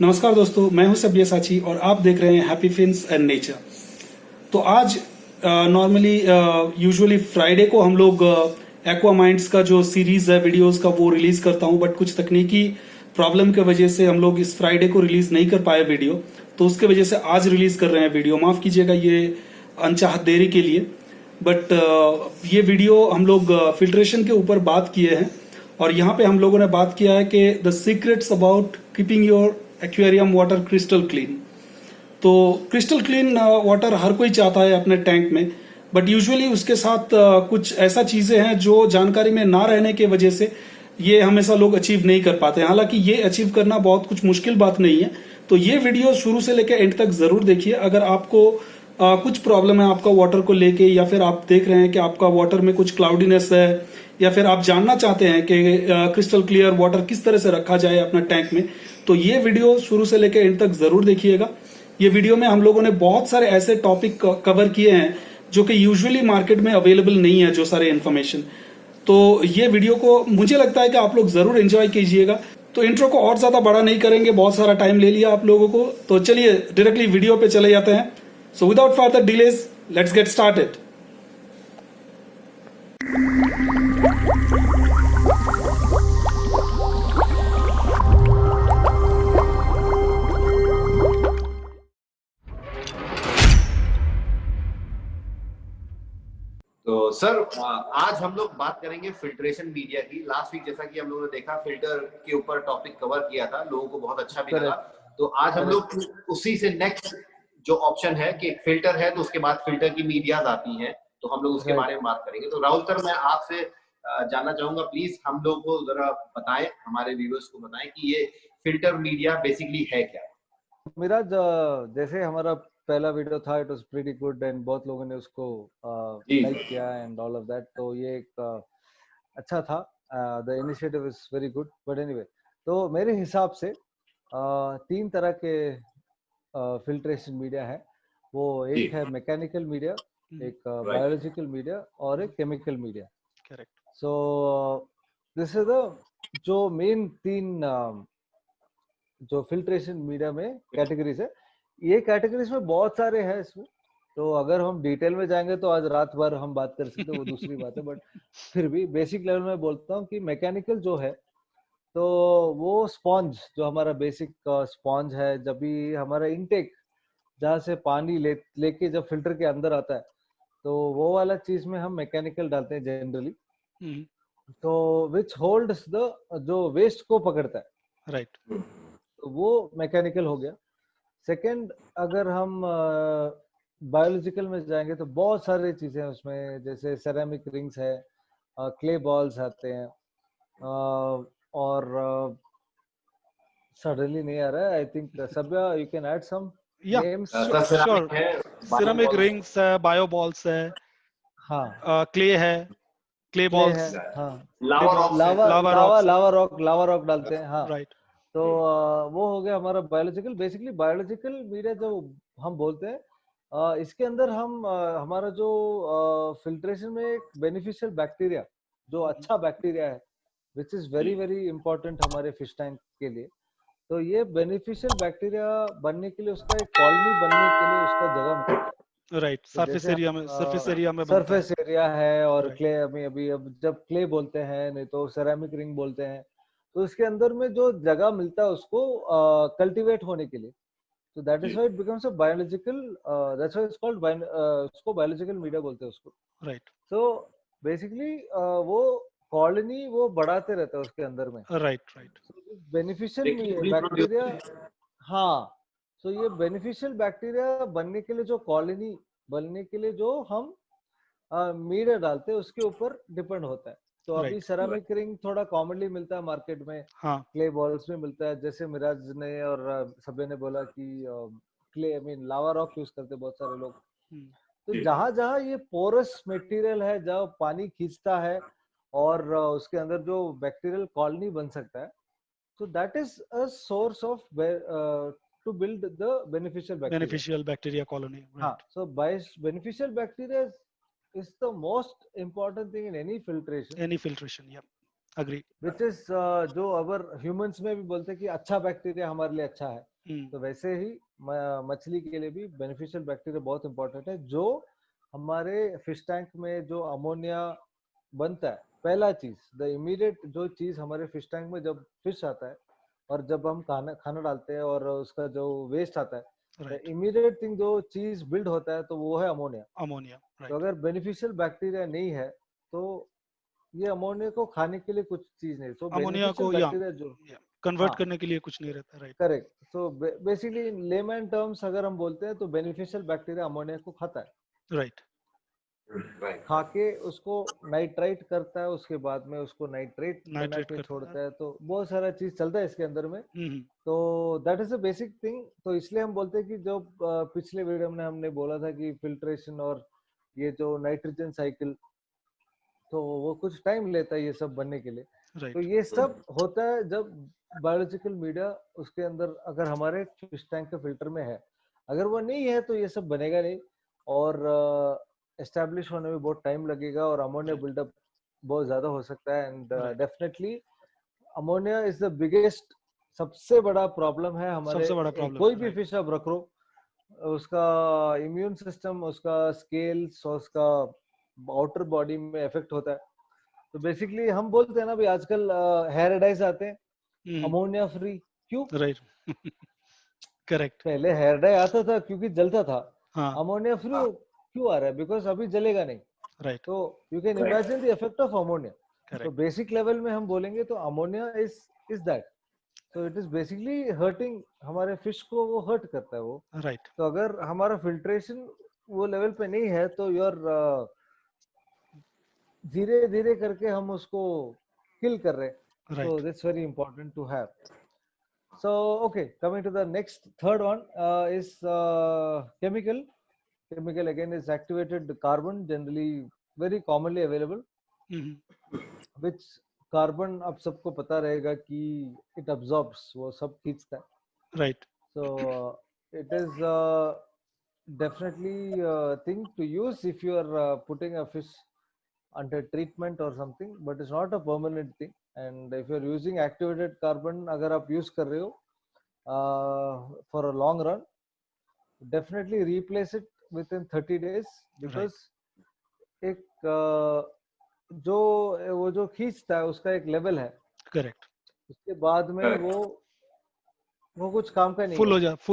नमस्कार दोस्तों, मैं हूं सब्यसाची और आप देख रहे हैं हैप्पी फिन्स एंड नेचर। तो आज नॉर्मली यूजुअली फ्राइडे को हम लोग एक्वा माइंड्स का जो सीरीज है वीडियोस का वो रिलीज करता हूं, बट कुछ तकनीकी प्रॉब्लम की वजह से हम लोग इस फ्राइडे को रिलीज नहीं कर पाए वीडियो, तो उसके वजह से आज रिलीज कर रहे हैं वीडियो। माफ कीजिएगा ये अनचाहत देरी के लिए, बट ये वीडियो हम लोग फिल्ट्रेशन के ऊपर बात किए हैं और यहाँ पे हम लोगों ने बात किया है कि the secrets about keeping your aquarium water crystal clean. तो क्रिस्टल क्लीन वाटर हर कोई चाहता है अपने टैंक में, बट यूजुअली उसके साथ कुछ ऐसा चीजें हैं जो जानकारी में ना रहने की वजह से ये हमेशा लोग अचीव नहीं कर पाते हैं। हालांकि ये अचीव करना बहुत कुछ मुश्किल बात नहीं है। तो ये वीडियो शुरू से लेकर एंड तक जरूर देखिए। अगर आपको कुछ प्रॉब्लम है आपका वाटर को लेके, या फिर आप देख रहे हैं कि आपका वाटर में कुछ क्लाउडीनेस है, या फिर आप जानना चाहते हैं कि क्रिस्टल क्लियर वाटर किस तरह से रखा जाए अपना टैंक में, तो ये वीडियो शुरू से लेकर एंड तक जरूर देखिएगा। ये वीडियो में हम लोगों ने बहुत सारे ऐसे टॉपिक कवर किए हैं जो कि यूजुअली मार्केट में अवेलेबल नहीं है, जो सारे इन्फॉर्मेशन। तो ये वीडियो को मुझे लगता है कि आप लोग जरूर एंजॉय कीजिएगा। तो इंट्रो को और ज्यादा बड़ा नहीं करेंगे, बहुत सारा टाइम ले लिया आप लोगों को, तो चलिए डायरेक्टली वीडियो पे चले जाते हैं। So without further delays let's get started. तो सर आज हम लोग बात करेंगे फिल्ट्रेशन मीडिया की। लास्ट वीक जैसा कि हम लोगों ने देखा फिल्टर के ऊपर टॉपिक कवर किया था, लोगों को बहुत अच्छा भी लगा। तो आज हम लोग उसी से नेक्स्ट जो ऑप्शन है कि फिल्टर है तो उसके बाद फिल्टर की मीडियाज आती हैं, तो हम लोग उसके बारे में बात करेंगे। तो राहुल सर, मैं आपसे जानना चाहूंगा, प्लीज हम लोग को जरा बताएं, हमारे व्यूअर्स को बताएं कि ये फिल्टर मीडिया बेसिकली है क्या। मेरा जैसे हमारा पहला वीडियो था, it was pretty good and बहुत लोगों ने उसको लाइक किया एंड ऑल ऑफ दैट, तो ये एक अच्छा था। The initiative is very good. But anyway, तो मेरे हिसाब से तीन तरह के फिल्ट्रेशन मीडिया है। वो एक है मैकेनिकल मीडिया, एक बायोलॉजिकल मीडिया और एक chemical media. Correct. So this is the जो मेन तीन जो फिल्ट्रेशन मीडिया में कैटेगरीज है। ये कैटेगरीज में बहुत सारे हैं इसमें, तो अगर हम डिटेल में जाएंगे तो आज रात भर हम बात कर सकते हैं, वो दूसरी बात है। बट फिर भी बेसिक लेवल में बोलता हूँ कि मैकेनिकल जो है, तो वो स्पॉन्ज जो हमारा बेसिक स्पॉन्ज है, जब भी हमारा इनटेक जहाँ से पानी लेके जब फिल्टर के अंदर आता है, तो वो वाला चीज में हम मैकेनिकल डालते हैं जनरली। तो विच होल्ड्स द जो वेस्ट को पकड़ता है, राइट, तो वो मैकेनिकल हो गया। सेकंड, अगर हम बायोलॉजिकल में जाएंगे तो बहुत सारी चीजें हैं उसमें, जैसे सेरामिक रिंग्स है, क्ले बॉल्स आते हैं, और सडनली नहीं आ रहा है। I think Sabya you can add some names. Sure. Ceramic rings है, बायो बॉल्स है, हाँ, क्ले है, क्ले बॉल्स, हाँ, लावा रॉक डालते हैं। हाँ, राइट। तो वो हो गया हमारा बायोलॉजिकल। बेसिकली बायोलॉजिकल मीडिया जो हम बोलते हैं, इसके अंदर हम हमारा जो फिल्ट्रेशन में एक बेनिफिशियल बैक्टीरिया, जो अच्छा बैक्टीरिया है, विच इज वेरी वेरी इंपॉर्टेंट हमारे फिश टैंक के लिए। तो ये बेनिफिशियल बैक्टीरिया बनने के लिए, उसका एक कॉलोनी बनने के लिए उसका जगह मिलता है। राइट, सरफेस एरिया में सरफेस एरिया है, और right. क्ले अभी अब जब क्ले बोलते हैं, नहीं तो सेरामिक रिंग बोलते हैं, तो इसके अंदर में जो जगह मिलता है उसको कल्टीवेट होने के लिए, तो that is why it becomes a biological, that's why it's called, उसको बायोलॉजिकल मीडिया बोलते हैं उसको। राइट। सो बेसिकली वो कॉलोनी वो बढ़ाते रहता है उसके अंदर में। राइट। बेनिफिशियल बैक्टीरिया, हाँ। सो ये बेनिफिशियल बैक्टीरिया बनने के लिए, जो कॉलोनी बनने के लिए जो हम मीडिया डालते हैं, उसके ऊपर डिपेंड होता है। तो अभी सेरामिक रिंग थोड़ा कॉमनली मिलता है मार्केट में, क्ले बॉल्स में मिलता है, जैसे मिराज ने और सभी ने बोला कि क्ले लावा रॉक यूज करते बहुत सारे लोग। तो जहां जहां ये पोरस मटेरियल है, जहां पानी खींचता है और उसके अंदर जो बैक्टीरियल कॉलोनी बन सकता है, so that is a source of to build the beneficial bacteria colony, right? हाँ, so beneficial bacteria is the most important thing in any filtration. Any filtration, yeah, agree. Which is जो अगर humans में भी बोलते हैं कि अच्छा bacteria हमारे लिए अच्छा है, तो वैसे ही मछली के लिए भी बेनिफिशियल बैक्टीरिया बहुत इंपॉर्टेंट है, जो हमारे फिश टैंक में जो अमोनिया बनता है, पहला चीज, द इमीडिएट जो चीज हमारे फिश टैंक में जब फिश आता है और जब हम खाना डालते हैं और उसका जो वेस्ट आता है, Right. इमीडिएट थिंग जो चीज बिल्ड होता है तो वो है अमोनिया. Ammonia, right. तो अगर बेनिफिशियल बैक्टीरिया नहीं है तो ये अमोनिया को खाने के लिए कुछ चीज नहीं. तो अमोनिया को बैक्टीरिया जो कन्वर्ट करने के लिए कुछ नहीं रहता, राइट. करेक्ट. सो बेसिकली इन लेमैन टर्म्स अगर हम बोलते हैं तो बेनिफिशियल बैक्टीरिया अमोनिया को खाता है, राइट. खा के उसको नाइट्राइट करता है, उसके बाद में उसको नाइट्रेट बना के छोड़ता है, तो बहुत सारा चीज चलता है इसके अंदर में. तो that is a basic thing. तो इसलिए हम बोलते हैं कि जो पिछले वीडियो में हमने बोला था कि फिल्ट्रेशन और ये जो नाइट्रोजन साइकिल, तो वो कुछ टाइम लेता है ये सब बनने के लिए. तो ये सब होता है जब बायोलॉजिकल मीडिया उसके अंदर अगर हमारे फिश टैंक के फिल्टर में है. अगर वो नहीं है तो ये सब बनेगा नहीं और एस्टैब्लिश होने में बहुत टाइम लगेगा और अमोनिया बिल्डअप बहुत ज्यादा हो सकता है. And definitely ammonia is the biggest, सबसे बड़ा प्रॉब्लम है हमारे. कोई भी फिश आप रख लो, उसका इम्यून सिस्टम, उसका स्केल्स और उसका आउटर बॉडी में इफेक्ट होता है. तो बेसिकली हम बोलते हैं ना भी आजकल हेयर डाइज आते हैं अमोनिया फ्री. क्यों? राइट. करेक्ट. पहले हेयर डाई आता था क्योंकि जलता था. अमोनिया फ्री क्यों आ रहा है? बिकॉज अभी जलेगा नहीं. राइट. तो you can imagine the effect of ammonia. तो बेसिक लेवल में हम बोलेंगे तो अमोनिया इज दैट. तो इट इज बेसिकली हर्टिंग हमारे फिश को, वो हर्ट करता है वो. राइट. तो अगर हमारा फिल्ट्रेशन वो लेवल पे नहीं है तो योर धीरे धीरे करके हम उसको किल कर रहे हैं. So that's very important to have. So okay, coming to the next third one is chemical. Chemical again is activated carbon, generally very commonly available. Which carbon अब सबको पता रहेगा कि it absorbs, वो सब खींचता है. Right. So it is definitely a thing to use if you are putting a fish under treatment or something, but it's not a permanent thing. And if you're using activated carbon, अगर आप use कर रहे हो for a long run, definitely replace it within 30 days because एक जो वो जो खींचता है उसका एक लेवल है. करेक्ट. उसके बाद में वो कुछ काम का नहीं, फुल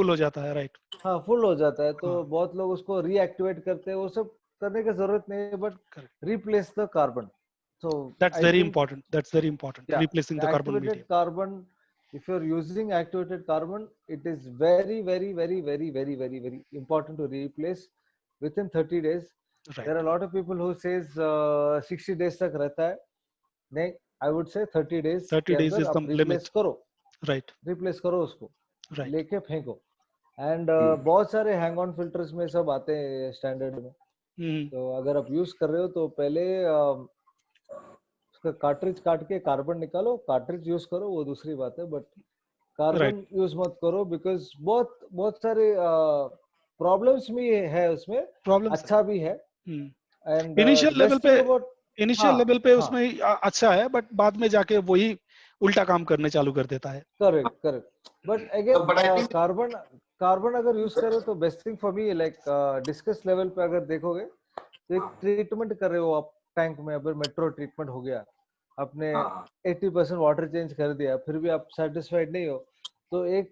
हो जाता है. राइट. हाँ, फुल हो जाता है. तो बहुत लोग उसको रीएक्टिवेट करते हैं. वो सब करने की जरूरत नहीं है, but replace the carbon. So that's very important. That's very important. Yeah, replacing the carbon medium. Carbon. If you're using activated carbon, it is very, very, very, very, very, very, very important to replace within 30 days. Right. There are a lot of people who says 60 days तक रहता है. नहीं, I would say 30 days. 30 days is the limit. करो. Right. Replace करो उसको. Right. लेके फेंको. And बहुत सारे hang on filters में सब आते हैं स्टैंडर्ड में. तो अगर आप यूज कर रहे हो तो पहले उसका कार्ट्रिज काट के कार्बन निकालो, कार्ट्रिज यूज करो, वो दूसरी बात है. बट कार्बन यूज मत करो बिकॉज बहुत सारे प्रॉब्लम्स भी है उसमें. अच्छा भी है. एंड इनिशियल लेवल पे उसमें अच्छा है, बट बाद में जाके वही उल्टा काम करने चालू कर देता है. करेक्ट. बट अगेन कार्बन अगर यूज करो तो best thing for me, like discuss level पे अगर देखोगे तो एक ट्रीटमेंट कर रहे हो आप टैंक में. अगर मेट्रो ट्रीटमेंट हो गया, आपने 80% वाटर चेंज कर दिया, फिर भी आप सेटिस्फाइड नहीं हो, तो एक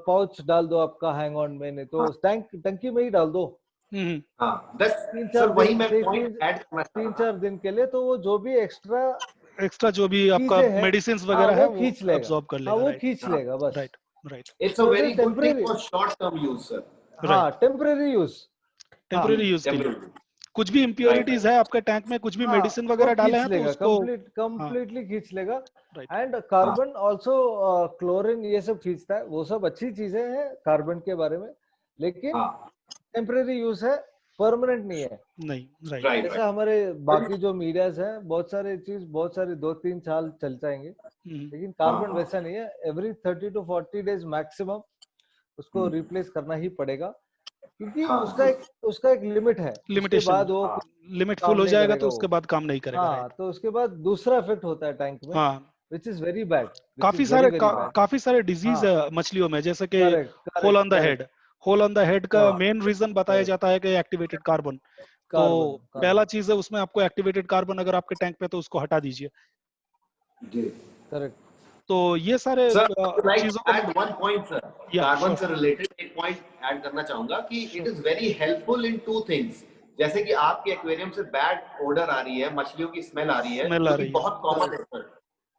पाउच डाल दो आपका हैंग ऑन में, नहीं तो टंकी में ही डाल दो. 3-4 दिन के लिए. तो वो जो भी एक्स्ट्रा जो भी आपका मेडिसिन वगैरह है वो खींच लेगा. अब्सॉर्ब कर लेगा. वो खींच लेगा बस. Right. It's a very good thing for short-term use, sir. हाँ, temporary use. Temporary use के लिए. कुछ भी impurities है आपके टैंक में, कुछ भी मेडिसिन वगैरह डाले हैं तो उसको completely खींच लेगा. And carbon also chlorine ये सब खींचता है. वो सब अच्छी चीजें हैं कार्बन के बारे में, लेकिन temporary use है, परमानेंट नहीं है. नहीं. राइट. जैसा हमारे बाकी जो मीडियाज है, बहुत सारे 2-3 साल चल जाएंगे, लेकिन कार्बन वैसा नहीं है. एवरी 30 to 40 days मैक्सिमम उसको रिप्लेस करना ही पड़ेगा. क्योंकि हाँ, उसका एक लिमिट है, उसके लिमिटेशन, बाद वो लिमिट काम फुल हो नहीं जाएगा करेगा तो वो। उसके बाद काम नहीं करेगा, हाँ, राइट। तो उसके बाद दूसरा इफेक्ट होता है टैंक में, हाँ, which is very bad, which is very bad. काफी सारे डिजीज हाँ, है मछलियों में, जैसे कि correct hole correct on the head. Correct. Hole on the head का हाँ, मेन रीजन बताया करेक्ट। जाता है कि एक्टिवेटेड कार्बन। तो कार्बन पहला कार्बन चीज है उसमें, आपको एक्टिवेटेड कार्बन अगर आपके टैंक पे, तो उसको हटा दीजिए। जी करेक्ट। तो ये सारे सर, लाइक चीजों को, एड वन पॉइंट सर, या कार्बन श्योर, से रिलेटेड एक पॉइंट ऐड करना चाहूंगा कि it sure, is very helpful in two things. जैसे कि आपके एक्वेरियम से बैड ओडर आ रही है, मछलियों की स्मेल आ रही है, स्मेल आ जो कि रही है, बहुत कॉमन करेक्ट है सर,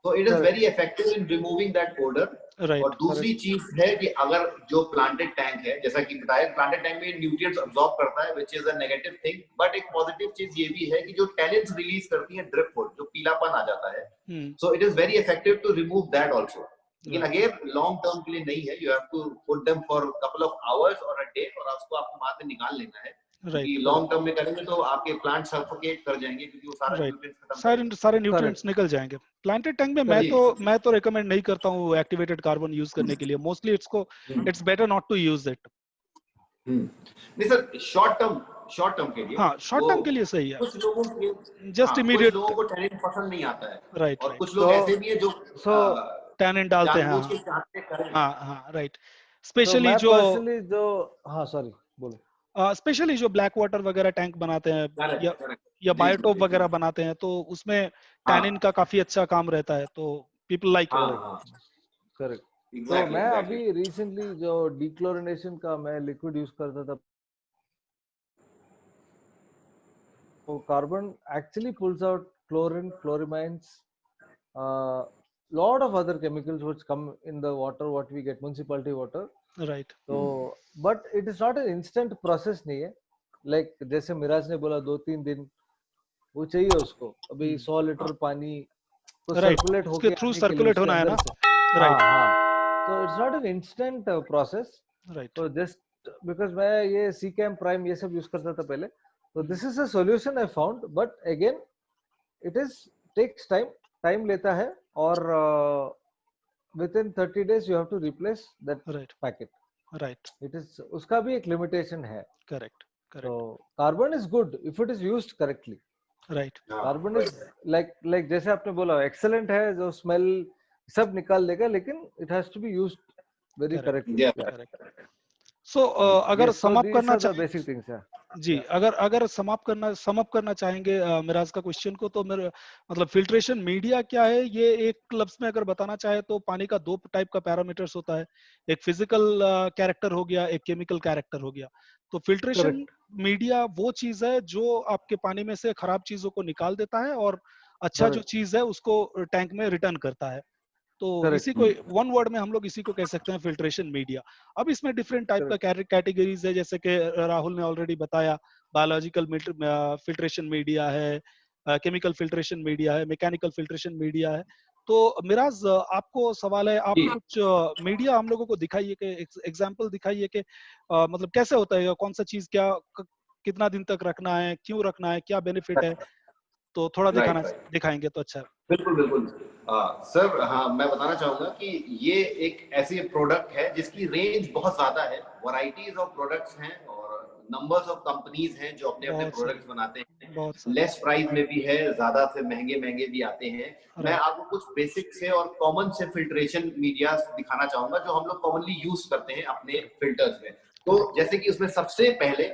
तो it is correct very effective in removing that odour. और राइट, दूसरी करेक्ट चीज है कि अगर जो प्लांटेड टैंक है, जैसा कि बताया, प्लांटेड टैंक में न्यूट्रिएंट्स अब्सॉर्ब करता है, which is a negative thing, but एक पॉजिटिव चीज ये भी है कि जो टैनिन्स रिलीज करती है ड्रिपवुड, जो पीलापन आ जाता है, so it is very effective to remove that also. लेकिन राइट, अगेन लॉन्ग टर्म के लिए नहीं है, you have to put them for couple of hours और अ डे, और उसको आपको बाद में निकाल लेना है, क्योंकि राइट, लॉन्ग करेक्ट टर्म में करेंगे तो आपके प्लांट सफोकेट कर जाएंगे, क्योंकि वो सारा राइट, न्यूट्रिएंट्स खत्म सारे करेंगे। सारे न्यूट्रिएंट्स करेक्ट निकल जाएंगे। प्लांटेड टैंक में करेक्ट। जी। मैं तो रिकमेंड नहीं करता हूँ एक्टिवेटेड कार्बन यूज करने के लिए। Mostly it's better not to use it. नहीं सर, शॉर्ट टर्म के लिए हाँ, शॉर्ट वो टर्म के लिए सही है, कुछ लोगों के, जस्ट हाँ कुछ इमीडिएट, लोगों को टैनिन पसंद नहीं आता है, राइट, और राइट, कुछ तो लोग ऐसे भी है जो सो टैनिन डालते हैं, जानबूझ हाँ, के चाहते करें। हाँ, हाँ, राइट। तो स्पेशली मैं जो पर्सनली जो, हाँ सॉरी बोलो। स्पेशली जो ब्लैक वाटर वगैरह टैंक बनाते हैं, या करेक्ट करेक्ट। या जी जी बायोटॉप जी जी। वगैरह बनाते हैं, तो उसमें टैनिन हाँ का काफी अच्छा काम रहता है, तो पीपल लाइक इट। हाँ करेक्ट हाँ, करेक्ट। तो एग्जैक्टली मैं एग्जैक्टली। अभी रिसेंटली जो डिक्लोरिनेशन का मैं लिक्विड यूज करता था, तो carbon actually pulls out chlorine, chloramines, lot of other chemicals which come in the water what we get, municipality water. Right, तो but it is not an instant process नहीं है, like जैसे मिराज ने बोला 2-3 दिन वो चाहिए उसको, अभी 100 लीटर पानी को राइट, सर्कुलेट उसके होके थ्रू आने के लिए सर्कुलेट उसके होना है अंदर ना, से। हाँ राइट, हाँ, तो it's not an instant process. Right, तो जस्ट बिकॉज मैं ये सी कैम प्राइम ये सब यूज करता था पहले, तो this is a solution I found, but again it is takes time, time लेता है, और within 30 days you have to replace that right, packet. Right, It is उसका भी एक limitation है। करेक्ट, तो correct, carbon is good if it is used correctly. Right, carbon is like जैसे आपने बोला एक्सेलेंट है, जो स्मेल सब निकाल देगा, लेकिन it has to be used very correct, correctly. Correct. So अगर yes, so sum up these करना आर द चाहें, बेसिक थिंग्स। जी, या अगर अगर सम अप करना चाहेंगे मिराज का क्वेश्चन को, तो मेरे मतलब फिल्ट्रेशन मीडिया क्या है, ये एक लफ्ज में अगर बताना चाहे तो पानी का दो टाइप का पैरामीटर्स होता है। एक फिजिकल कैरेक्टर हो गया, एक केमिकल कैरेक्टर हो गया। तो फिल्ट्रेशन करेक्ट मीडिया वो चीज है जो आपके पानी में से खराब चीजों को निकाल देता है, और अच्छा जो करेक्ट चीज है उसको टैंक में रिटर्न करता है। तो इसी करेक्ट को वन वर्ड में हम लोग इसी को कह सकते हैं, फिल्ट्रेशन मीडिया। अब इसमें डिफरेंट टाइप का करेक्ट कैटेगरीज है, जैसे कि राहुल ने ऑलरेडी बताया, बायोलॉजिकल फिल्ट्रेशन मीडिया है, केमिकल फिल्ट्रेशन मीडिया है, मैकेनिकल फिल्ट्रेशन मीडिया है। तो मिराज, आपको सवाल है, आप जी कुछ मीडिया हम लोगों को दिखाइए, कि एग्जांपल दिखाइए कि मतलब कैसे होता है, कौन सा चीज क्या कितना दिन तक रखना है, क्यों रखना है, क्या बेनिफिट है, तो थोड़ा राइट राइट, दिखाएंगे तो अच्छा है। बिल्कुल बिल्कुल। सर हाँ, मैं बताना चाहूंगा कि ये एक ऐसी प्रोडक्ट है जिसकी रेंज बहुत ज्यादा है, वैरायटीज ऑफ प्रोडक्ट्स हैं, और नंबर्स ऑफ कंपनीज हैं जो अपने अपने बहुत सारे, प्रोडक्ट्स बनाते हैं। बहुत सारे, लेस प्राइस में भी है, ज्यादा से महंगे महंगे भी आते हैं। मैं राइट, आपको कुछ बेसिक से और कॉमन से फिल्ट्रेशन मीडिया दिखाना चाहूंगा जो हम लोग कॉमनली यूज करते हैं अपने करेक्ट, फिल्टर्स में। तो करेक्ट, जैसे कि उसमें सबसे पहले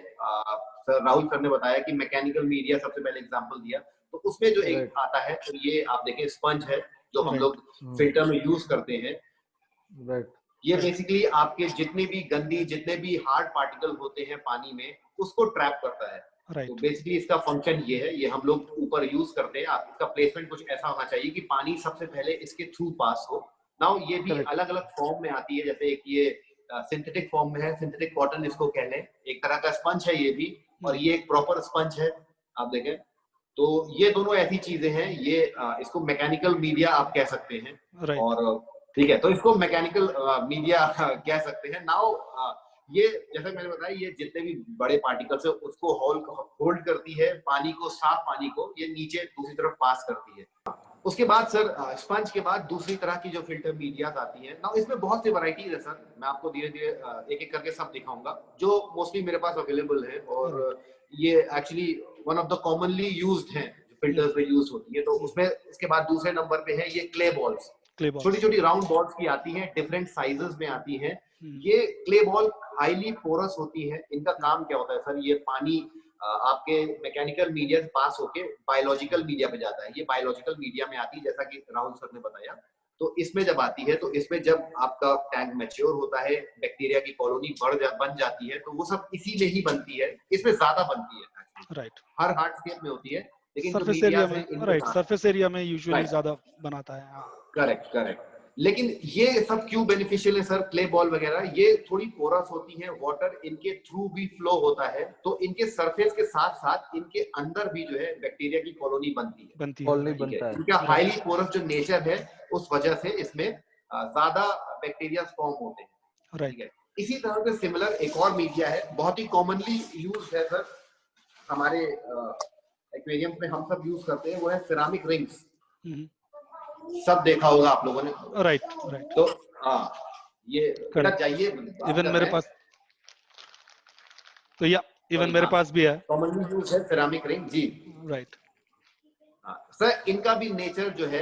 सर राहुल सर ने बताया कि मैकेनिकल मीडिया सबसे पहले एग्जांपल दिया, तो उसमें जो एक राइट आता है, तो ये आप देखें स्पंज है जो हम राइट, लोग फिल्टर में यूज करते हैं। राइट ये राइट, बेसिकली आपके जितने भी गंदी, जितने भी हार्ड पार्टिकल होते हैं पानी में, उसको ट्रैप करता है। तो राइट, बेसिकली इसका फंक्शन ये है, ये हम लोग ऊपर यूज करते हैं। इसका प्लेसमेंट कुछ ऐसा होना चाहिए कि पानी सबसे पहले इसके थ्रू पास हो। नाउ ये भी करेक्ट अलग अलग फॉर्म में आती है, जैसे एक ये सिंथेटिक फॉर्म में है, सिंथेटिक कॉटन इसको कह लें, एक तरह का स्पंज है ये भी, और ये एक प्रॉपर स्पंज है, आप देखें। तो ये दोनों ऐसी चीजें हैं, ये इसको मैकेनिकल मीडिया आप कह सकते हैं। राइट, और ठीक है, तो इसको मैकेनिकल मीडिया कह सकते हैं। नाउ ये जैसे मैंने बताया, ये जितने भी बड़े पार्टिकल्स है उसको होल्ड करती है, पानी को, साफ पानी को ये नीचे दूसरी तरफ पास करती है। उसके बाद सर स्पंज के बाद दूसरी तरह की जो फिल्टर मीडियाज आती हैं ना, इसमें बहुत सी वैरायटीज है सर। मैं आपको धीरे धीरे एक एक करके सब दिखाऊंगा जो मोस्टली मेरे पास अवेलेबल है, और ये actually one of the commonly used हैं जो फिल्टर्स में यूज होती है। तो उसमें इसके बाद दूसरे नंबर पे है ये क्ले बॉल्स, छोटी छोटी राउंड बॉल्स की आती हैं, डिफरेंट साइजेस में आती हैं। ये क्ले बॉल हाईली पोरस होती है। इनका काम क्या होता है सर, ये पानी आपके मैकेनिकल मीडिया से पास होके बायोलॉजिकल मीडिया पे जाता है। ये बायोलॉजिकल मीडिया में आती है, जैसा कि राहुल सर ने बताया। तो इसमें जब आती है, तो इसमें जब आपका टैंक मैच्योर होता है, बैक्टीरिया की कॉलोनी बन जाती है, तो वो सब इसी में ही बनती है। इसमें ज्यादा बनती है, राइट, हर हार्डस्केप में होती है, लेकिन सरफेस एरिया में, राइट, सरफेस एरिया में यूजुअली ज्यादा बनाता है। Correct correct. लेकिन ये सब क्यों बेनिफिशियल है सर, क्ले बॉल वगैरह, ये थोड़ी पोरस होती है, वाटर इनके थ्रू भी फ्लो होता है, तो इनके सरफेस के साथ साथ इनके अंदर भी जो है बैक्टीरिया की कॉलोनी बनती है। इनका हाईली पोरस जो नेचर है, उस वजह से इसमें ज्यादा बैक्टीरिया फॉर्म होते हैं। ठीक है। इसी तरह से सिमिलर एक और मीडिया है, बहुत ही कॉमनली यूज है सर हमारे एक्वेरियम में, हम सब यूज करते हैं, वो है सिरामिक रिंग्स। सब देखा होगा आप लोगों ने, राइट। तो हाँ, ये चाहिए इवन मेरे पास, तो या इवन मेरे पास भी है, कॉमनली यूज है सिरामिक रिंग जी। राइट सर, इनका भी नेचर जो है,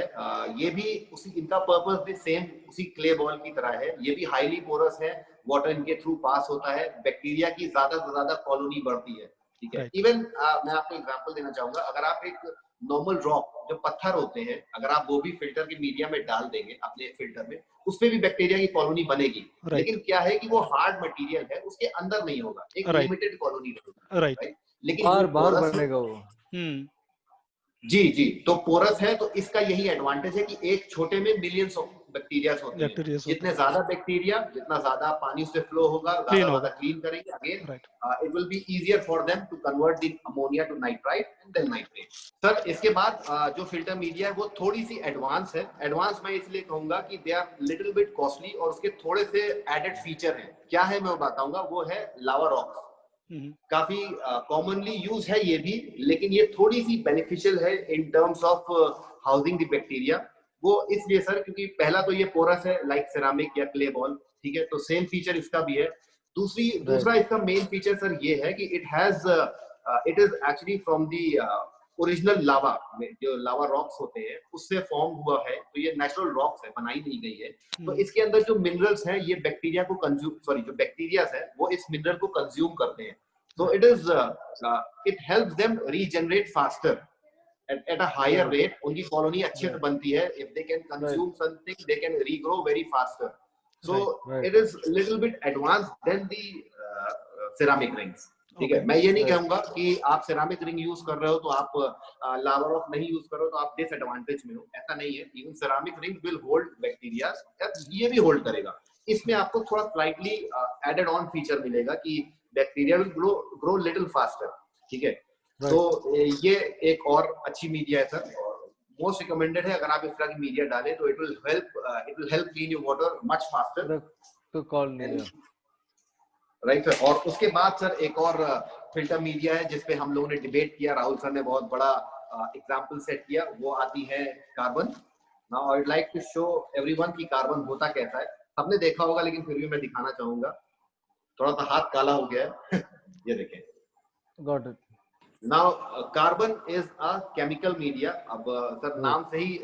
ये भी उसी, इनका पर्पस भी सेम उसी क्ले बॉल की तरह है। ये भी हाईली पोरस है, वाटर इनके थ्रू पास होता है, बैक्टीरिया की ज्यादा से ज्यादा कॉलोनी बढ़ती है। ठीक है। इवन मैं आपको एग्जांपल देना चाहूंगा, अगर आप एक नॉर्मल रॉक, जो पत्थर होते हैं, अगर आप वो भी फिल्टर के मीडिया में डाल देंगे अपने फिल्टर में, उसमें भी बैक्टीरिया की कॉलोनी बनेगी। लेकिन क्या है कि वो हार्ड मटेरियल है, उसके अंदर नहीं होगा, एक लिमिटेड कॉलोनी रहेगी। राइट, लेकिन बाहर बनेगा वो। जी जी, तो पोरस है, तो इसका यही एडवांटेज है कि एक छोटे में मिलियंस ऑफ बैक्टीरिया होते हैं। जितने ज्यादा बैक्टीरिया, जितना ज्यादा पानी से फ्लो होगा, ज्यादा क्लीन करेंगे, again it will be easier for them to convert the ammonia to nitrite and then nitrate. Sir, इसके बाद जो फिल्टर मीडिया है, वो थोड़ी सी एडवांस है। एडवांस मैं इसलिए कहूंगा कि they are little bit costly, और उसके थोड़े से एडेड फीचर हैं। क्या है मैं बताऊंगा, वो है लावा रॉक्स। काफी कॉमनली यूज है ये भी, लेकिन ये थोड़ी सी बेनिफिशियल है in terms of housing the bacteria. वो इसलिए सर, क्योंकि पहला तो ये पोरस है, लाइक सिरामिक या क्ले बॉल। ठीक है, तो सेम फीचर इसका भी है। दूसरा इसका मेन फीचर सर ये है कि it is actually from the original lava, जो लावा रॉक्स होते हैं उससे फॉर्म हुआ है। तो ये नेचुरल रॉक्स है, बनाई नहीं गई है। तो इसके अंदर जो मिनरल्स हैं, ये बैक्टीरिया को जो बैक्टीरिया है वो इस मिनरल को कंज्यूम करते हैं। तो it helps them regenerate faster at a higher rate। उनकी कॉलोनी अच्छे से बनती है। If they can consume something, they can regrow very faster. So it is little bit advanced than the ceramic rings। ठीक है, मैं ये नहीं कहूंगा कि आप सिरामिक रिंग यूज कर रहे हो तो आप लावा रॉक नहीं यूज कर रहे हो तो आप डिसएडवांटेज में हो, ऐसा नहीं है। Even ceramic ring will hold bacteria, ये भी होल्ड करेगा। इसमें आपको थोड़ा स्लाइटली एडेड ऑन फीचर मिलेगा कि bacteria will grow little faster. ठीक है, तो ये एक और अच्छी मीडिया है सर, और मोस्ट रिकमेंडेड है। अगर आप इस तरह की मीडिया डालें तो it will help clean your water much faster. तो कॉल नहीं राइट सर। और उसके बाद सर एक और फिल्टर मीडिया है जिसपे हम लोगों ने डिबेट किया, राहुल सर ने बहुत बड़ा एग्जांपल सेट किया, वो आती है carbon. Now I would like to show everyone कि कार्बन होता कैसा है। सबने देखा होगा, लेकिन फिर भी मैं दिखाना चाहूंगा। थोड़ा सा हाथ काला हो गया है ये देखें। Got it. Now carbon is a chemical media. अब सर नाम से ही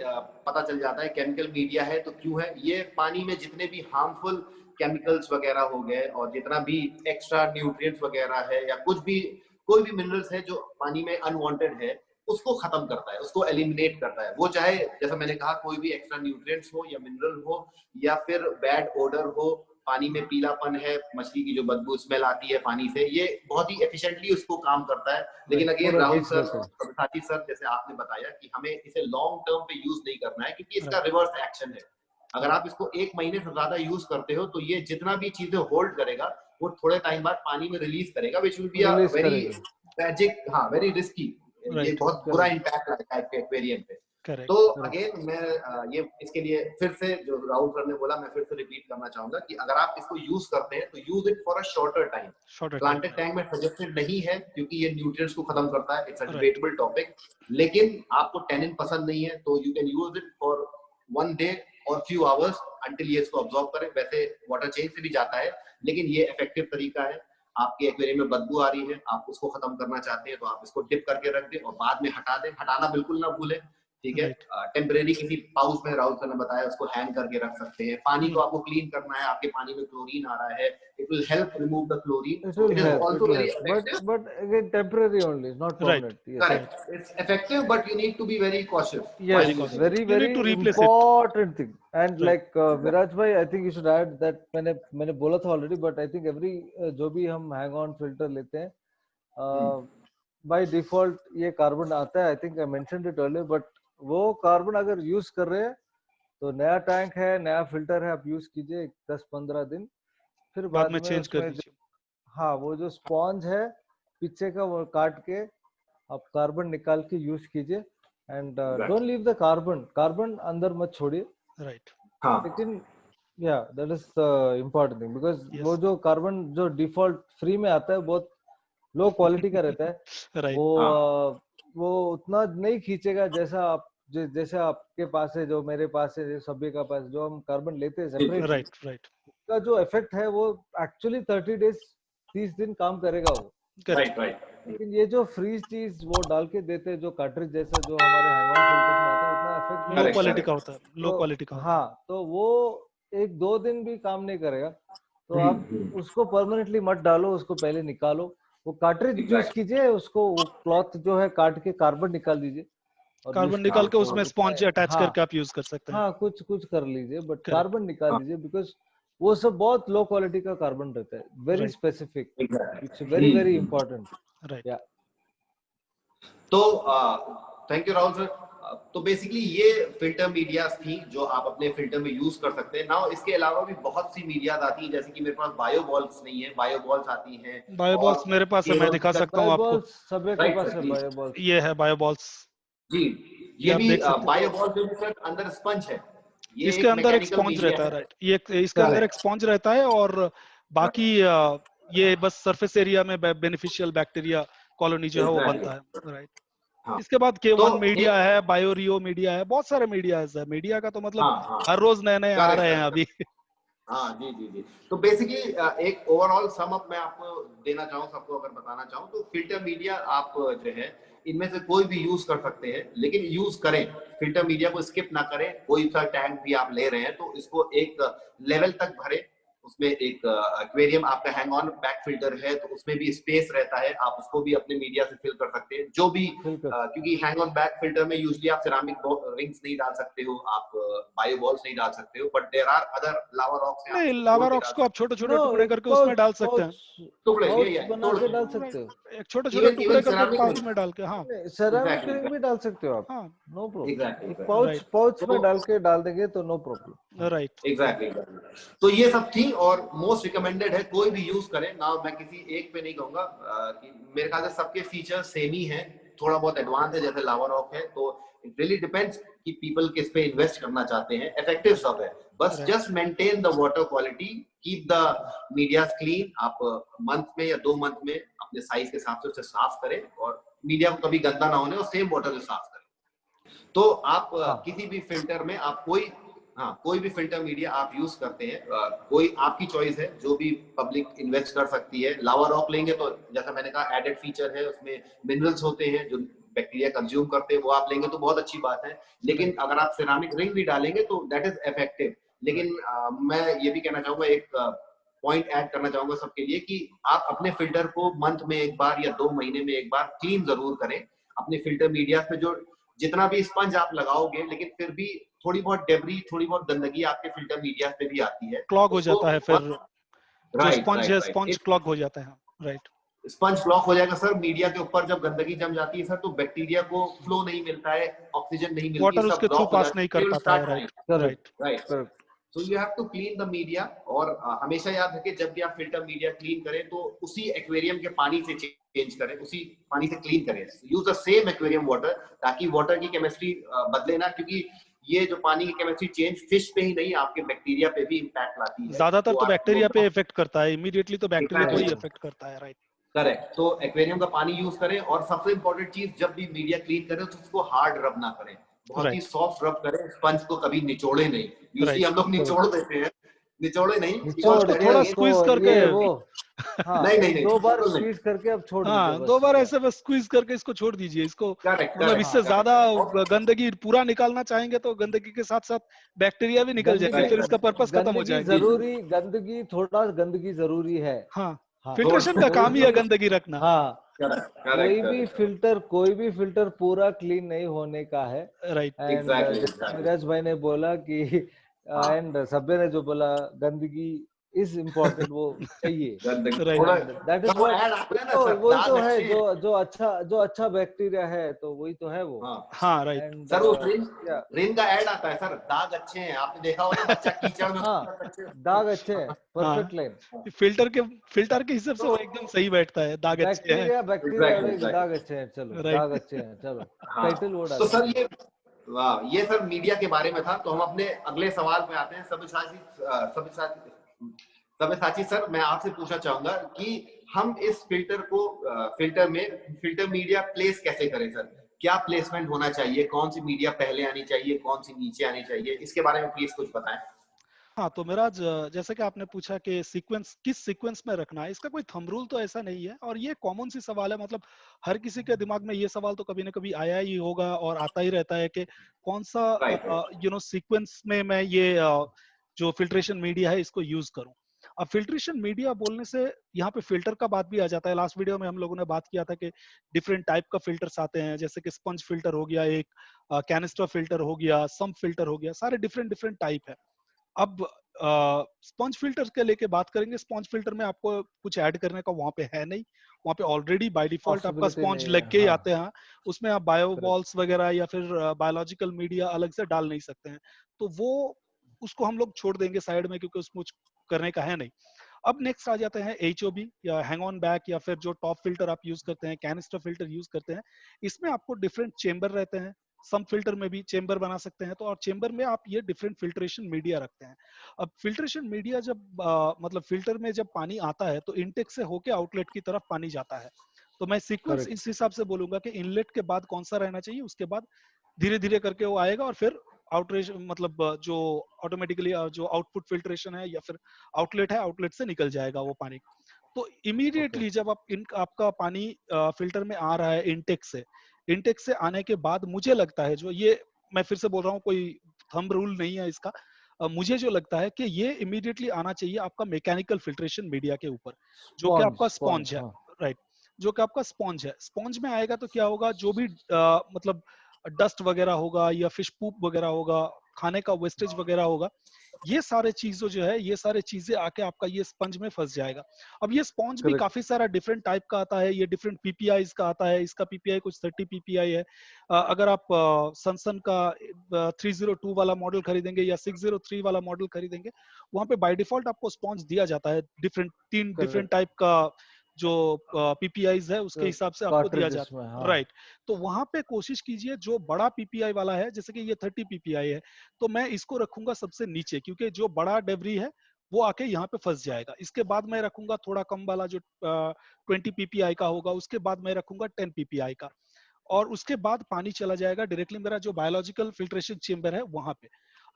पता चल जाता है केमिकल मीडिया है तो क्यों है। ये पानी में जितने भी हार्मफुल केमिकल्स वगैरह हो गए और जितना भी एक्स्ट्रा न्यूट्रिएंट्स वगैरह है या कोई भी मिनरल्स है जो पानी में अनवांटेड है, उसको खत्म करता है, उसको एलिमिनेट करता है। वो चाहे जैसा मैंने कहा कोई भी एक्स्ट्रा न्यूट्रिएंट्स हो या मिनरल हो या फिर बैड ओडर हो, पानी में पीलापन है, मछली की जो बदबू स्मेल आती है पानी से, ये बहुत ही एफिशिएंटली उसको काम करता है। लेकिन अगेन राहुल सर, साथी सर, जैसे आपने बताया कि हमें इसे लॉन्ग टर्म पे यूज नहीं करना है क्योंकि इसका रिवर्स एक्शन है। अगर आप इसको 1 महीने से ज्यादा यूज करते हो तो ये जितना भी चीजें होल्ड करेगा वो थोड़े टाइम बाद पानी में रिलीज करेगा, which will be a very tragic, very risky. ये बहुत बुरा इम्पैक्ट आता है एक्वेरियम पे। करेक्ट। तो अगेन मैं ये इसके लिए फिर से जो राहुल सर ने बोला मैं फिर से रिपीट करना चाहूंगा कि अगर आप इसको यूज करते हैं तो use it for a shorter time. Planted tank में सजेस्टेड नहीं है क्योंकि ये न्यूट्रिएंट्स को खत्म करता है, इट्स अ डिबेटेबल टॉपिक। लेकिन आपको टैनिन पसंद नहीं है तो you can use it for 1 day और फ्यू आवर्स अंटिल ये इसको अब्सॉर्ब करे। वैसे वाटर चेंज से भी जाता है लेकिन ये इफेक्टिव तरीका है। आपके एक्वेरियम में बदबू आ रही है, आप उसको खत्म करना चाहते हैं तो आप इसको डिप करके रख दें और बाद में हटा दें। हटाना बिल्कुल ना भूलें, ठीक है। टेम्परेरी किसी पाउच में राहुल सर ने बताया उसको हैंग करके रख सकते हैं। पानी को आपको क्लीन करना है, आपके पानी में क्लोरीन आ रहा है, it will help remove the chlorine. It will it is help, also it will very help. Effective, But again, temporary only, not permanent. Yes. Correct, it's effective but you need to be very cautious. Yes, cautious. very You need to very replace it. important thing. And Right. like Viraj bhai, I think you should add that मैंने बोला था already, but I think every जो भी हम hang on filter लेते हैं by default ये carbon आता है। I think I mentioned it earlier, but वो कार्बन अगर यूज कर रहे हैं तो नया टैंक है, नया फिल्टर है, आप यूज कीजिए 10-15 दिन, फिर बाद में चेंज कर उसमें दीजिए। हाँ वो जो स्पॉन्ज है पीछे का वो काट के आप कार्बन निकाल के यूज कीजिए। And don't leave the carbon अंदर मत छोड़िए। राइट। लेकिन या that is the important thing because वो जो कार्बन जो डिफॉल्ट फ्री में आता है बहुत लो क्वालिटी का रहता है। राइट। वो उतना नहीं खींचेगा जैसे आपके पास है, जो मेरे पास है, जो सभी का पास, जो हम कार्बन लेते हैं सेपरेट। राइट। उसका जो इफेक्ट है वो एक्चुअली 30 दिन काम करेगा वो। राइट। लेकिन ये जो फ्रीज चीज वो डाल के देते हैं, जो कार्ट्रिज जैसा जो हमारे हैंग ऑन फिल्टर्स में आता है, उतना इफेक्ट लो क्वालिटी का होता है, लो क्वालिटी का। हाँ, तो वो 1-2 दिन भी काम नहीं करेगा। तो आप उसको परमानेंटली मत डालो, उसको पहले निकालो। वो कार्ट्रिज यूज कीजिए, उसको वो क्लॉथ जो है काट के कार्बन निकाल दीजिए। कार्बन निकाल के उसमें स्पॉन्ज अटैच करके आप यूज कर सकते हैं। हाँ, कुछ कर लीजिए, बट कार्बन निकाल दीजिए बिकॉज वो सब बहुत लो क्वालिटी का कार्बन रहता है, very specific, it's very very important. Right. तो थैंक यू राहुल सर। तो बेसिकली ये फिल्टर मीडियाज थी जो आप अपने फिल्टर में यूज कर सकते हैं। नाउ इसके अलावा भी बहुत सी मीडियाज आती है, जैसे कि मेरे पास बायो बॉल्स नहीं है, बायो बॉल्स आती हैं। बायो बॉल्स मेरे पास है, मैं दिखा सकता हूँ आपको। सभी के पास है बायो बॉल्स। ये है बायो बॉल्स जी। ये भी बायो बॉल्स जो सर अंदर स्पंज है, ये इसके अंदर एक स्पॉन्ज रहता है। राइट, ये इसके अंदर एक स्पॉन्ज रहता है और बाकी ये बस सरफेस एरिया में बेनिफिशियल बैक्टीरिया कॉलोनी जो है वो बनता है। राइट। इसके बाद K1 मीडिया है, बायोरियो मीडिया है, बहुत सारे मीडिया है। मीडिया का तो मतलब हर रोज नए आ रहे हैं अभी। हाँ जी। तो बेसिकली एक ओवरऑल सम अप मैं आपको देना चाहूँ, सबको अगर बताना चाहूँ तो फिल्टर मीडिया आप जो है इनमें से कोई भी यूज कर सकते हैं, लेकिन यूज करें, फिल्टर मीडिया को स्किप ना करें। कोई सा टैंक भी आप ले रहे हैं तो इसको एक लेवल तक भरें। उसमें एक एक्वेरियम आपका हैंग ऑन बैक फिल्टर है तो उसमें भी स्पेस रहता है, आप उसको भी अपने मीडिया से फिल कर सकते हैं। जो भी क्योंकि हैंग ऑन बैक फिल्टर में यूजुअली आप सिरामिक रिंग्स नहीं डाल सकते हो, आप बायो बॉल्स नहीं डाल सकते हो, but there are other lava rocks. नहीं, लावा रॉक्स को आप छोटे-छोटे टुकड़े करके उसमें डाल सकते हैं। टुकड़े बना के डाल सकते हो, एक छोटे-छोटे टुकड़े करके पाउच में डाल के। हाँ, सेरामिक रिंग भी डाल सकते हो आप। हाँ, नो प्रॉब्लम। एग्जैक्टली पाउच में डाल देंगे तो नो प्रॉब्लम। Right, exactly. तो ये सब थी और मोस्ट रिकमेंडेड है, कोई भी यूज करें ना। मैं किसी एक पे नहीं कहूंगा कि मेरे ख्याल से सबके फीचर्स सेम ही हैं, थोड़ा बहुत एडवांस है जैसे लावा रॉक है। तो इट रियली डिपेंड्स कि पीपल किस पे इन्वेस्ट करना चाहते हैं। इफेक्टिव सब है, बस just maintain the water quality, keep the medias clean. आप मंथ में या 2 मंथ में अपने साइज के हिसाब से उसे साफ करें और मीडिया को कभी गंदा ना होने और सेम वाटर से साफ करें। तो आप किसी भी फिल्टर में आप कोई भी फिल्टर मीडिया आप यूज करते हैं, कोई आपकी चॉइस है, जो भी पब्लिक इन्वेस्ट कर सकती है। लावा रॉक लेंगे तो जैसा मैंने कहा एडेड फीचर है, उसमें मिनरल्स होते हैं जो बैक्टीरिया कंज्यूम करते हैं, वो आप लेंगे तो बहुत अच्छी बात है। लेकिन अगर आप सिरामिक रिंग भी डालेंगे तो दैट इज इफेक्टिव। लेकिन मैं ये भी कहना चाहूंगा, एक पॉइंट ऐड करना चाहूंगा सबके लिए कि आप अपने फिल्टर को मंथ में एक बार या 2 महीने में एक बार क्लीन जरूर करें। अपने फिल्टर मीडिया पे जो जितना भी स्पंज आप लगाओगे, लेकिन फिर भी थोड़ी बहुत डेब्री, थोड़ी बहुत गंदगी आपके फिल्टर मीडिया पे भी आती है, क्लॉग हो जाता है। फिर जो स्पंज है, स्पंज क्लॉग हो जाता है। राइट, स्पंज ब्लॉक हो जाएगा सर। मीडिया के ऊपर जब गंदगी जम जाती है सर तो बैक्टीरिया को फ्लो नहीं मिलता है, ऑक्सीजन नहीं मिलती, वाटर उसके थ्रू पास नहीं कर पाता है। Right. So you have to clean the media और हमेशा याद रखें जब भी आप फिल्टर मीडिया क्लीन करें तो उसी एक्वेरियम के पानी से चेंज करें, उसी पानी से क्लीन करें। Use the same aquarium water ताकि वाटर की केमिस्ट्री बदले ना, क्योंकि ये जो पानी की केमिस्ट्री चेंज फिश पे ही नहीं आपके बैक्टीरिया पे भी इम्पैक्ट लाती है। ज्यादातर तो बैक्टीरिया पे इफेक्ट करता है, इमीडिएटली तो बैक्टीरिया को ही इफेक्ट करता है, राइट? करेक्ट। तो एक्वेरियम का पानी यूज करें और सबसे इंपॉर्टेंट चीज जब भी मीडिया क्लीन करें तो उसको हार्ड रब ना करें, बहुत ही सॉफ्ट रब करें, स्पंज को कभी निचोड़े नहीं। यूजुअली हम लोग निचोड़ देते हैं, निचोड़े नहीं, थोड़ा स्क्वीज करके वो नहीं 2 बार स्क्वीज करके अब छोड़ दीजिए। हाँ 2 बार ऐसे बस स्क्वीज करके इसको छोड़ दीजिए। इसको मतलब इससे ज्यादा गंदगी पूरा निकालना चाहेंगे तो गंदगी के साथ साथ बैक्टीरिया भी निकल जाएंगे, फिर इसका पर्पस खत्म हो जाएगा। गंदगी जरूरी है। हाँ, फिल्ट्रेशन का काम ही है गंदगी रखना। हाँ, कोई भी फिल्टर पूरा क्लीन नहीं होने का है, राइट? मिराज भाई ने बोला कि एंड सभ्य ने जो बोला गंदगी इज इम्पोर्टेंट, वो चाहिए। दैट इज वही तो है जो अच्छा बैक्टीरिया है, तो वही तो है वो। हाँ राइट सर, वो रिन का ऐड आता है सर, दाग अच्छे हैं, आपने देखा होगा बच्चा कीचड़ में। दाग अच्छे हैं, परफेक्ट लाइन। फिल्टर के हिसाब से वो एकदम सही बैठता है, दाग अच्छे हैं, बैक्टीरिया दाग अच्छे हैं, चलो दाग अच्छे हैं, चलो टाइटल वो डाल। तो सर ये सर मीडिया के बारे में था। तो हम अपने अगले सवाल पे आते हैं। सब्यसाची सर, मैं आपसे पूछना चाहूंगा कि हम इस फिल्टर मीडिया प्लेस कैसे करें सर? क्या प्लेसमेंट होना चाहिए? कौन सी मीडिया पहले आनी चाहिए, कौन सी नीचे आनी चाहिए? इसके बारे में प्लीज कुछ बताएं। हाँ, तो मिराज, जैसे कि आपने पूछा कि किस सीक्वेंस में रखना है, इसका कोई थंब रूल तो ऐसा नहीं है, और ये कॉमन सी सवाल है। मतलब हर किसी के दिमाग में ये सवाल तो कभी ना कभी आया ही होगा और आता ही रहता है कि कौन सा सीक्वेंस में मैं ये जो फिल्ट्रेशन मीडिया है इसको यूज करूं। अब फिल्ट्रेशन मीडिया बोलने से यहाँ पे फिल्टर का बात भी आ जाता है। लास्ट वीडियो में हम लोगों ने बात किया था कि डिफरेंट टाइप का फिल्टर्स आते हैं, जैसे कि स्पंज फिल्टर हो गया, एक कैनिस्टर फिल्टर हो गया, सम्प फिल्टर हो गया, सारे डिफरेंट टाइप है। अब स्पंज फिल्टर के लेके बात करेंगे। स्पंज फिल्टर में आपको कुछ ऐड करने का वहां पे है नहीं, वहां पे ऑलरेडी बाय डिफॉल्ट आपका स्पंज लग के ही आते हैं। उसमें आप बायो बॉल्स वगैरह या फिर बायोलॉजिकल मीडिया अलग से डाल नहीं सकते हैं, तो वो उसको हम लोग छोड़ देंगे साइड में, क्योंकि उसमें कुछ करने का है नहीं। अब नेक्स्ट आ जाते हैं HOB या हैंग ऑन बैक, या फिर जो टॉप फिल्टर आप यूज करते हैं, कैनिस्टर फिल्टर यूज करते हैं। इसमें आपको डिफरेंट चेंबर रहते हैं। सम फिल्टर में भी चेंबर बना सकते हैं, तो और चेंबर में आप ये डिफरेंट फिल्ट्रेशन मीडिया रखते हैं। अब फिल्ट्रेशन मीडिया जब मतलब फिल्टर में जब पानी आता है तो इनटेक से होके आउटलेट की तरफ पानी जाता है। तो मैं सीक्वेंस इस हिसाब से बोलूंगा कि इनलेट के बाद कौन सा रहना चाहिए, उसके बाद धीरे धीरे करके वो आएगा, और फिर आउटलेट मतलब जो ऑटोमेटिकली जो आउटपुट फिल्ट्रेशन है या फिर आउटलेट है, आउटलेट से निकल जाएगा वो पानी। तो इमीडिएटली जब आपका पानी फिल्टर में आ रहा है इनटेक से आने के बाद, मुझे लगता है, जो ये मैं फिर से बोल रहा हूँ, कोई थंब रूल नहीं है इसका, मुझे जो लगता है कि ये इमीडिएटली आना चाहिए आपका मैकेनिकल फिल्ट्रेशन मीडिया के ऊपर, जो कि आपका स्पॉन्ज है, राइट? जो कि आपका स्पॉन्ज है। स्पॉन्ज में आएगा तो क्या होगा, जो भी मतलब डस्ट वगैरह होगा या फिश पूप वगैरह होगा, खाने का वेस्टेज वगैरह होगा, ये सारे चीजों जो है, ये सारे चीजें आके आपका ये स्पंज में फंस जाएगा। अब ये स्पॉन्ज भी काफी सारा डिफरेंट टाइप का आता है, ये डिफरेंट PPIs का आता है। इसका PPI कुछ 30 PPI है। अगर आप सनसन का 302 वाला मॉडल खरीदेंगे या 603 वाला मॉडल खरीदेंगे, वहां पे बाय डिफॉल्ट आपको स्पॉन्ज दिया जाता है, तीन डिफरेंट टाइप का जो PPIs है उसके हिसाब से आपको दिया जाता है, राइट? तो वहां पे कोशिश कीजिए जो बड़ा PPI वाला है, जैसे कि ये 30 PPI है, तो मैं इसको रखूंगा सबसे नीचे, क्योंकि जो बड़ा डेब्री है वो आके यहाँ पे फंस जाएगा। इसके बाद मैं रखूंगा थोड़ा कम वाला जो 20 PPI का होगा, उसके बाद मैं रखूंगा 10 PPI का, और उसके बाद पानी चला जाएगा डायरेक्टली मेरा जो बायोलॉजिकल फिल्ट्रेशन चेंबर है वहां पे।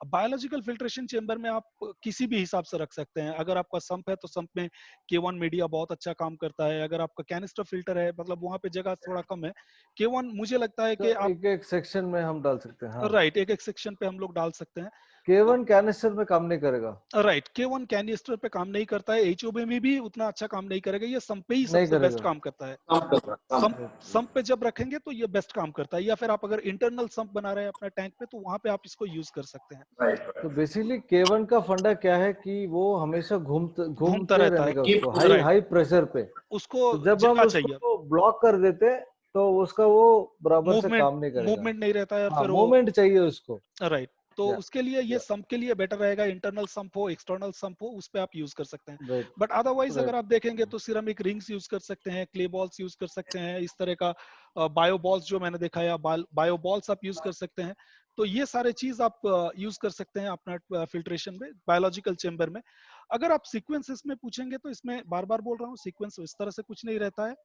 बायोलॉजिकल फिल्ट्रेशन चेंबर में आप किसी भी हिसाब से रख सकते हैं। अगर आपका संप है तो संप में K1 मीडिया बहुत अच्छा काम करता है। अगर आपका कैनिस्टर फिल्टर है, मतलब वहां पे जगह थोड़ा कम है, K1 मुझे लगता है कि आप एक सेक्शन में हम डाल सकते हैं, राइट, एक सेक्शन पे हम लोग डाल सकते हैं। K1 कैनिस्टर में काम नहीं करेगा, राइट, K1 कैनिस्टर पे काम नहीं करता है, HOB में भी उतना अच्छा काम नहीं करेगा, ये संप पे ही सबसे बेस्ट काम करता है। संप पे जब रखेंगे तो ये बेस्ट काम करता है। या फिर आप अगर इंटरनल संप बना रहे हैं अपने टैंक पे, तो वहां पे आप इसको यूज कर सकते हैं। तो बेसिकली K1 का फंडा क्या है कि वो हमेशा घूमता रहता है हाई प्रेशर पे। उसको जब हम उसको ब्लॉक कर देते तो उसका वो बराबर से काम नहीं करेगा, मूवमेंट नहीं रहता है, फिर मूवमेंट चाहिए उसको, राइट। तो उसके लिए ये सम्प के लिए बेटर रहेगा, इंटरनल सम्प हो एक्सटर्नल सम्प हो उस पे आप यूज कर सकते हैं। बट अदरवाइज अगर आप देखेंगे तो सिरेमिक रिंग्स यूज कर सकते हैं, क्ले बॉल्स यूज कर सकते हैं, इस तरह का बायो बॉल्स जो मैंने देखा है, बायो बॉल्स आप यूज कर सकते हैं। तो ये सारे चीज आप यूज कर सकते हैं अपना फिल्ट्रेशन में, बायोलॉजिकल चेम्बर में। अगर आप सीक्वेंस इसमें पूछेंगे तो इसमें बार बार बोल रहा हूँ, सीक्वेंस इस तरह से कुछ नहीं रहता है।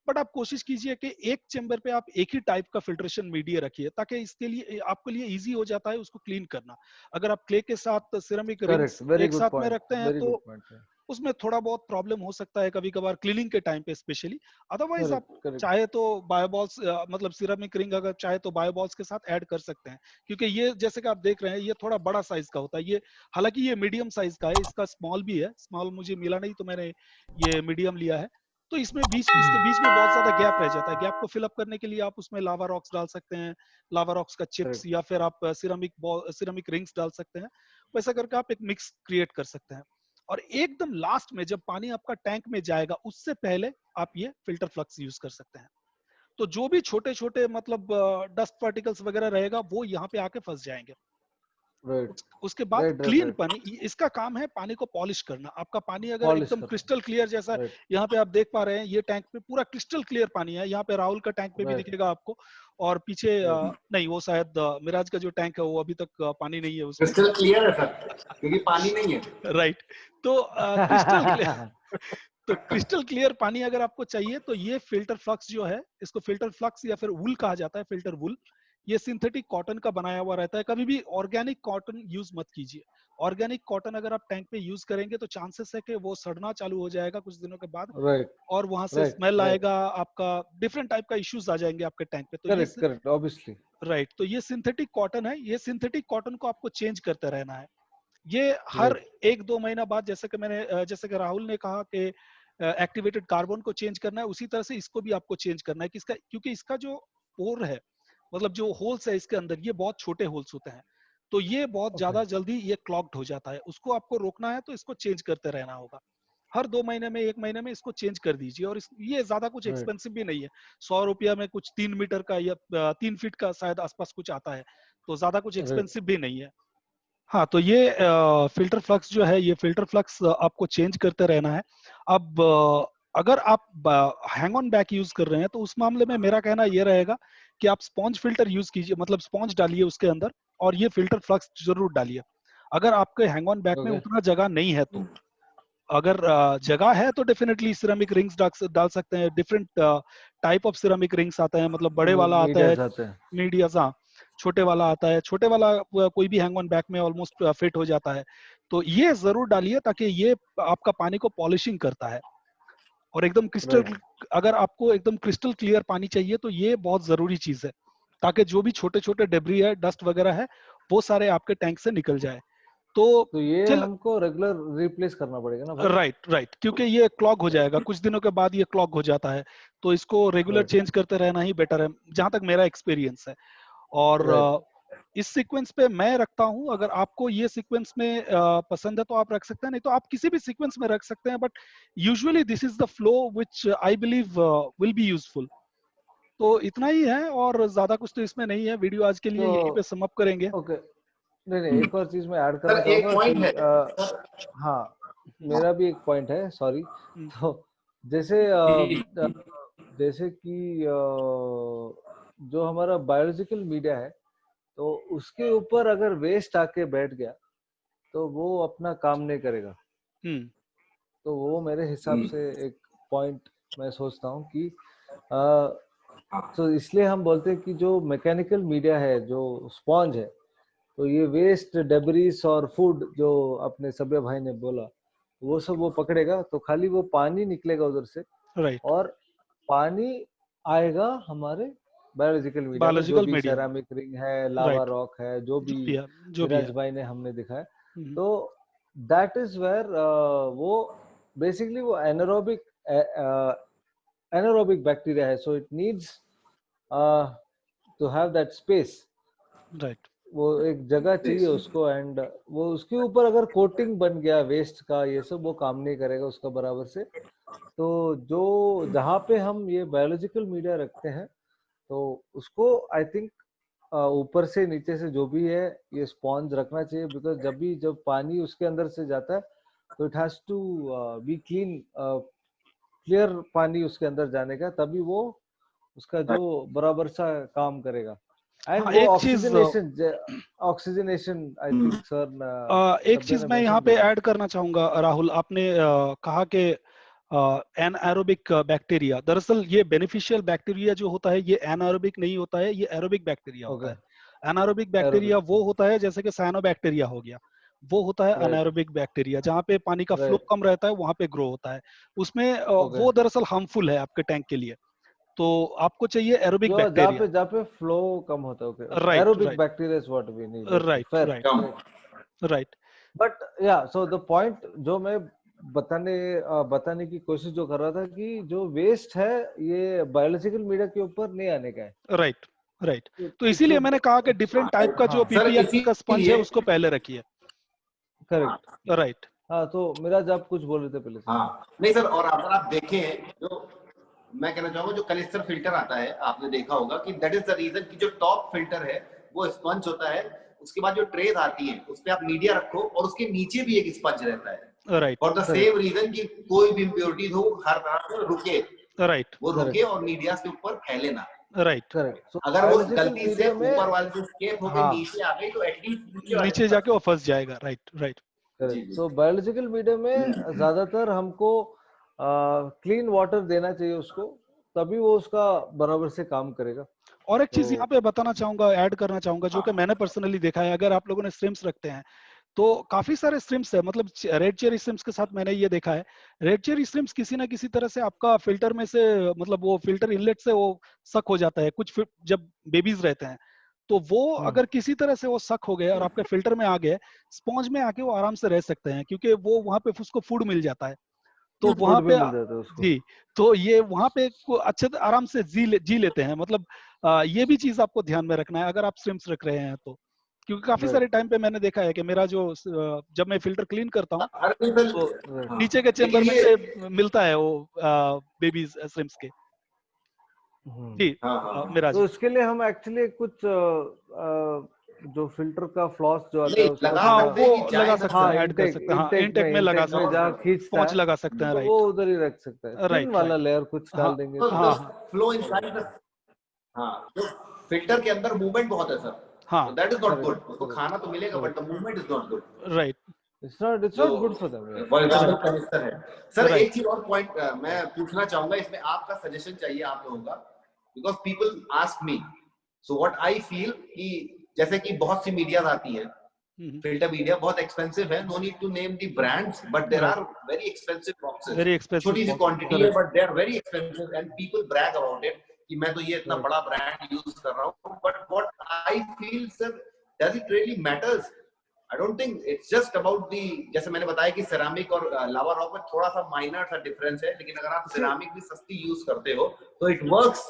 बट आप कोशिश कीजिए कि एक चेम्बर पे आप एक ही टाइप का फिल्ट्रेशन मीडिया रखिए, ताकि इसके लिए आपके लिए इजी हो जाता है उसको क्लीन करना। अगर आप क्ले के साथ सिरेमिक रिंग्स एक साथ में रखते हैं तो उसमें थोड़ा बहुत प्रॉब्लम हो सकता है कभी कभार क्लीनिंग के टाइम पे स्पेशली। अदरवाइज आप चाहे तो बायोबॉल्स मतलब सिरेमिक रिंग अगर चाहे तो बायोबॉल्स के साथ ऐड कर सकते हैं, क्योंकि ये जैसे कि आप देख रहे हैं ये थोड़ा बड़ा साइज का होता है। ये हालांकि ये मीडियम साइज का है, इसका स्मॉल भी है, स्मॉल मुझे मिला नहीं तो मैंने ये मीडियम लिया है। तो इसमें इसके बीच में बहुत ज्यादा गैप रह जाता है। गैप को फिल अप करने के लिए आप उसमें लावा रॉक्स डाल सकते हैं, लावा रॉक्स का चिप्स, या फिर आप सिरेमिक रिंग्स डाल सकते हैं। वैसा करके आप एक मिक्स क्रिएट कर सकते हैं। और एकदम लास्ट में जब पानी आपका टैंक में जाएगा उससे पहले आप ये फिल्टर फ्लक्स यूज कर सकते हैं। तो जो भी छोटे छोटे मतलब डस्ट पार्टिकल्स वगैरह रहेगा वो यहाँ पे आके फंस जाएंगे। उसके बाद क्लीन पानी, इसका काम है पानी को पॉलिश करना। आपका पानी अगर एकदम क्रिस्टल क्लियर जैसा यहाँ पे आप देख पा रहे हैं, ये टैंक पे पूरा क्रिस्टल क्लियर पानी है। यहाँ पे राहुल का टैंक पे भी दिखेगा आपको, और पीछे नहीं, वो शायद मिराज का जो टैंक है वो अभी तक पानी नहीं है उसमें, क्रिस्टल क्लियर है सर, क्योंकि पानी नहीं है। राइट। तो क्रिस्टल क्लियर तो क्रिस्टल क्लियर पानी अगर आपको चाहिए तो ये फिल्टर फ्लक्स जो है, इसको फिल्टर फ्लक्स या फिर वूल कहा जाता है, फिल्टर वूल। ये सिंथेटिक कॉटन का बनाया हुआ रहता है। कभी भी ऑर्गेनिक कॉटन यूज मत कीजिए। ऑर्गेनिक कॉटन अगर आप टैंक पे यूज करेंगे तो चांसेस है कि वो सड़ना चालू हो जाएगा कुछ दिनों के बाद, और वहां से स्मेल आएगा, आपका डिफरेंट टाइप का इश्यूज आ जाएंगे आपके टैंक पे। तो करेक्ट ऑब्वियसली राइट। तो ये सिंथेटिक कॉटन है, ये सिंथेटिक कॉटन को आपको चेंज करते रहना है। ये हर 1-2 महीना बाद, जैसे कि राहुल ने कहा कि एक्टिवेटेड कार्बन को चेंज करना है, उसी तरह से इसको भी आपको चेंज करना है। क्योंकि इसका जो पोर है, मतलब जो होल्स है इसके अंदर, ये बहुत छोटे होल्स होते हैं, तो ये बहुत ज्यादा जल्दी ये क्लॉग्ड हो जाता है। उसको आपको रोकना है तो इसको चेंज करते रहना होगा। हर 2 महीने में 1 महीने में इसको चेंज कर दीजिए। और ये ज्यादा कुछ एक्सपेंसिव भी नहीं है, 100 रुपया में कुछ 3 मीटर का या 3 फीट का शायद आसपास कुछ आता है, तो ज्यादा कुछ एक्सपेंसिव भी नहीं है। हाँ, तो ये फिल्टर फ्लक्स जो है, ये फिल्टर फ्लक्स आपको चेंज करते रहना है। अब अगर आप हैंग ऑन बैक यूज कर रहे हैं तो उस मामले में मेरा कहना ये रहेगा कि आप स्पॉन्ज फिल्टर यूज कीजिए, मतलब स्पॉन्ज डालिए उसके अंदर, और ये फिल्टर फ्लक्स जरूर डालिए। अगर आपके हैंग ऑन बैक में उतना जगह नहीं है तो, अगर जगह है तो डेफिनेटली सिरेमिक रिंग्स डाल सकते हैं। Different type of ceramic rings आते हैं, मतलब बड़े वाला आता है, मीडियम, हाँ, छोटे वाला आता है। छोटे वाला कोई भी हैंग ऑन बैक में ऑलमोस्ट फिट हो जाता है। तो ये जरूर डालिए, ताकि ये आपका पानी को पॉलिशिंग करता है। और एकदम क्रिस्टल, अगर आपको एकदम क्रिस्टल क्लियर पानी चाहिए तो ये बहुत जरूरी चीज है, ताकि जो भी छोटे छोटे डेब्री है, डस्ट वगैरह है, वो सारे आपके टैंक से निकल जाए। तो ये हमको रेगुलर रिप्लेस करना पड़ेगा ना भाई? राइट, क्योंकि ये क्लॉग हो जाएगा कुछ दिनों के बाद, ये क्लॉग हो जाता है। तो इसको रेगुलर चेंज करते रहना ही बेटर है, जहां तक मेरा एक्सपीरियंस है। और इस सीक्वेंस पे मैं रखता हूं। अगर आपको ये सीक्वेंस में पसंद है तो आप रख सकते हैं, नहीं तो आप किसी भी सीक्वेंस में रख सकते हैं। But usually this is the flow which I believe will be useful. तो इतना ही है, और ज्यादा कुछ तो इसमें नहीं है। वीडियो आज के लिए यहीं पे सम अप करेंगे। ओके, नहीं, एक और चीज मैं ऐड करना चाहूंगा कि हाँ, मेरा भी एक पॉइंट है, सॉरी। तो जैसे कि जो हमारा बायोलॉजिकल मीडिया है, तो उसके ऊपर अगर वेस्ट आके बैठ गया तो वो अपना काम नहीं करेगा। तो वो मेरे हिसाब से एक पॉइंट मैं सोचता हूँ कि तो इसलिए हम बोलते हैं कि जो मैकेनिकल मीडिया है, जो स्पॉन्ज है, तो ये वेस्ट, डेब्रिस और फूड जो अपने सभ्य भाई ने बोला, वो सब वो पकड़ेगा, तो खाली वो पानी निकलेगा उधर से। और पानी आएगा हमारे बायोलॉजिकल मीडिया में, जो भी सेरामिक रिंग है, लावा रॉक है, जो भी विराज भाई ने हमने दिखाया। तो दैट इज वेयर वो बेसिकली वो एनारोबिक बैक्टीरिया है, so it needs to have that space. Right, वो एक जगह चाहिए उसको, एंड वो उसके ऊपर अगर कोटिंग बन गया वेस्ट का, ये सब वो काम नहीं करेगा उसका बराबर से। तो जो जहाँ पे हम ये बायोलॉजिकल मीडिया रखते हैं, तो उसको आई थिंक ऊपर से नीचे से जो भी है ये स्पॉन्ज रखना चाहिए, बिकॉज जब पानी उसके अंदर से जाता है तो it has to be clean, clear पानी उसके अंदर जाने का, तभी वो उसका जो बराबर सा काम करेगा। एंड हाँ, वो एक चीज ऑक्सीजनेशन आई थिंक सर एक चीज मैं यहाँ पे ऐड करना चाहूंगा राहुल, आपने कहा कि एनाएरोबिक बैक्टीरिया, दरअसल ये बेनिफिशियल बैक्टीरिया जो होता है ये एनाएरोबिक नहीं होता है, ये एरोबिक बैक्टीरिया होता है। एनाएरोबिक बैक्टीरिया वो होता है जैसे कि साइनोबैक्टीरिया हो गया, वो होता है अनाएरोबिक बैक्टीरिया, जहाँ पे पानी का फ्लो कम रहता है वहां पे ग्रो होता है। उसमें वो दरअसल हार्मफुल है आपके टैंक के लिए, तो आपको चाहिए एरोबिक बैक्टीरिया जहाँ पे फ्लो कम होता है। Okay, right aerobic bacteria is what we need. Right right. But yeah so the point जो मैं बताने की कोशिश जो कर रहा था कि जो वेस्ट है ये बायोलॉजिकल मीडिया के ऊपर नहीं आने का है। राइट तो इसीलिए मैंने कहा कि डिफरेंट टाइप का जो पीपीएफ का स्पंज है उसको पहले रखिए। Correct right. हाँ, तो मिराज आप कुछ बोल रहे थे पहले से। हाँ नहीं सर, और अगर आप देखें जो मैं कहना चाहूंगा जो कलिस्टर फिल्टर आता है, आपने देखा होगा कि दैट इज द रीजन कि जो टॉप फिल्टर है वो स्पंज होता है, उसके बाद जो ट्रेस आती है उस पे आप मीडिया रखो और उसके नीचे भी एक स्पंज रहता है। राइट। और द सेम रीजन कि कोई भी इम्प्योरिटीज हो हर तरह से रुके। राइट। वो रुके और मीडिया के ऊपर फैले ना। राइट। करेक्ट। अगर वो गलती से ऊपर वाले से स्केप होकर नीचे आ गई तो एटलीस्ट नीचे जाके वो फंस जाएगा। राइट। तो बायोलॉजिकल मीडिया में ज्यादातर हमको क्लीन वाटर देना चाहिए उसको, तभी वो उसका बराबर से काम करेगा। और एक चीज यहाँ पे बताना चाहूंगा, ऐड करना चाहूंगा, जो कि मैंने पर्सनली देखा है, अगर आप लोगों ने स्ट्रिम्स रखते हैं तो काफी सारे स्ट्रिम्स है, मतलब रेड चेरी स्ट्रिम्स के साथ मैंने ये देखा है, रेड चेरी स्ट्रिम्स किसी ना किसी तरह से आपका फिल्टर में से, मतलब वो फिल्टर इनलेट से वो सक हो जाता है कुछ जब बेबीज रहते हैं, तो वो अगर किसी तरह से वो सक हो गए और आपके फिल्टर में आ गए, स्पॉन्ज में आके वो आराम से रह सकते हैं, क्योंकि वो वहां पे उसको फूड मिल जाता है, तो वहां पे जी, तो ये वहां पे अच्छे आराम से जी लेते हैं। मतलब ये भी चीज आपको ध्यान में रखना है अगर आप स्ट्रिम्स रख रहे हैं तो, क्योंकि काफी सारे टाइम पे मैंने देखा है कि मेरा जो जब मैं फिल्टर क्लीन करता हूँ तो नीचे के चेंबर में से मिलता है वो बेबीज स्ट्रिम्स के। जी मेरा तो इसके लिए हम एक्चुअली कुछ जो फिल्टर का फ्लॉस जो आता है उसको वो लगा सकते हैं, ऐड कर सकते हैं, इनटेक में लगा सकते हैं, जहाँ खींचता है लगा सकते हैं, तो वो उधर ही रख सकते हैं, थिन वाला लेयर कुछ डाल देंगे। फ्लो इनसाइड द तो फिल्टर के अंदर मूवमेंट बहुत है sir, that is not good. उसको खाना तो मिलेगा but the movement is not good. Right, it's not good for them. Canister है सर। एक चीज और पॉइंट मैं पूछना चाहूंगा, इसमें आपका सजेशन चाहिए आप लोगों का, because people ask me, so what I feel कि जैसे कि बहुत सी मीडियाज आती है, फिल्टर मीडिया बहुत एक्सपेंसिव है, no need to name the brands but there are very expensive boxes, छोटी सी क्वांटिटी है but they are very expensive and people brag about it कि मैं तो ये इतना बड़ा ब्रांड यूज कर रहा हूं। But what I feel sir, does it really matters? I don't think it's just about the, जैसे मैंने बताया कि सेरामिक और लावा रॉक में थोड़ा सा माइनर सा डिफरेंस है, लेकिन अगर आप सेरामिक भी सस्ती यूज करते हो तो it works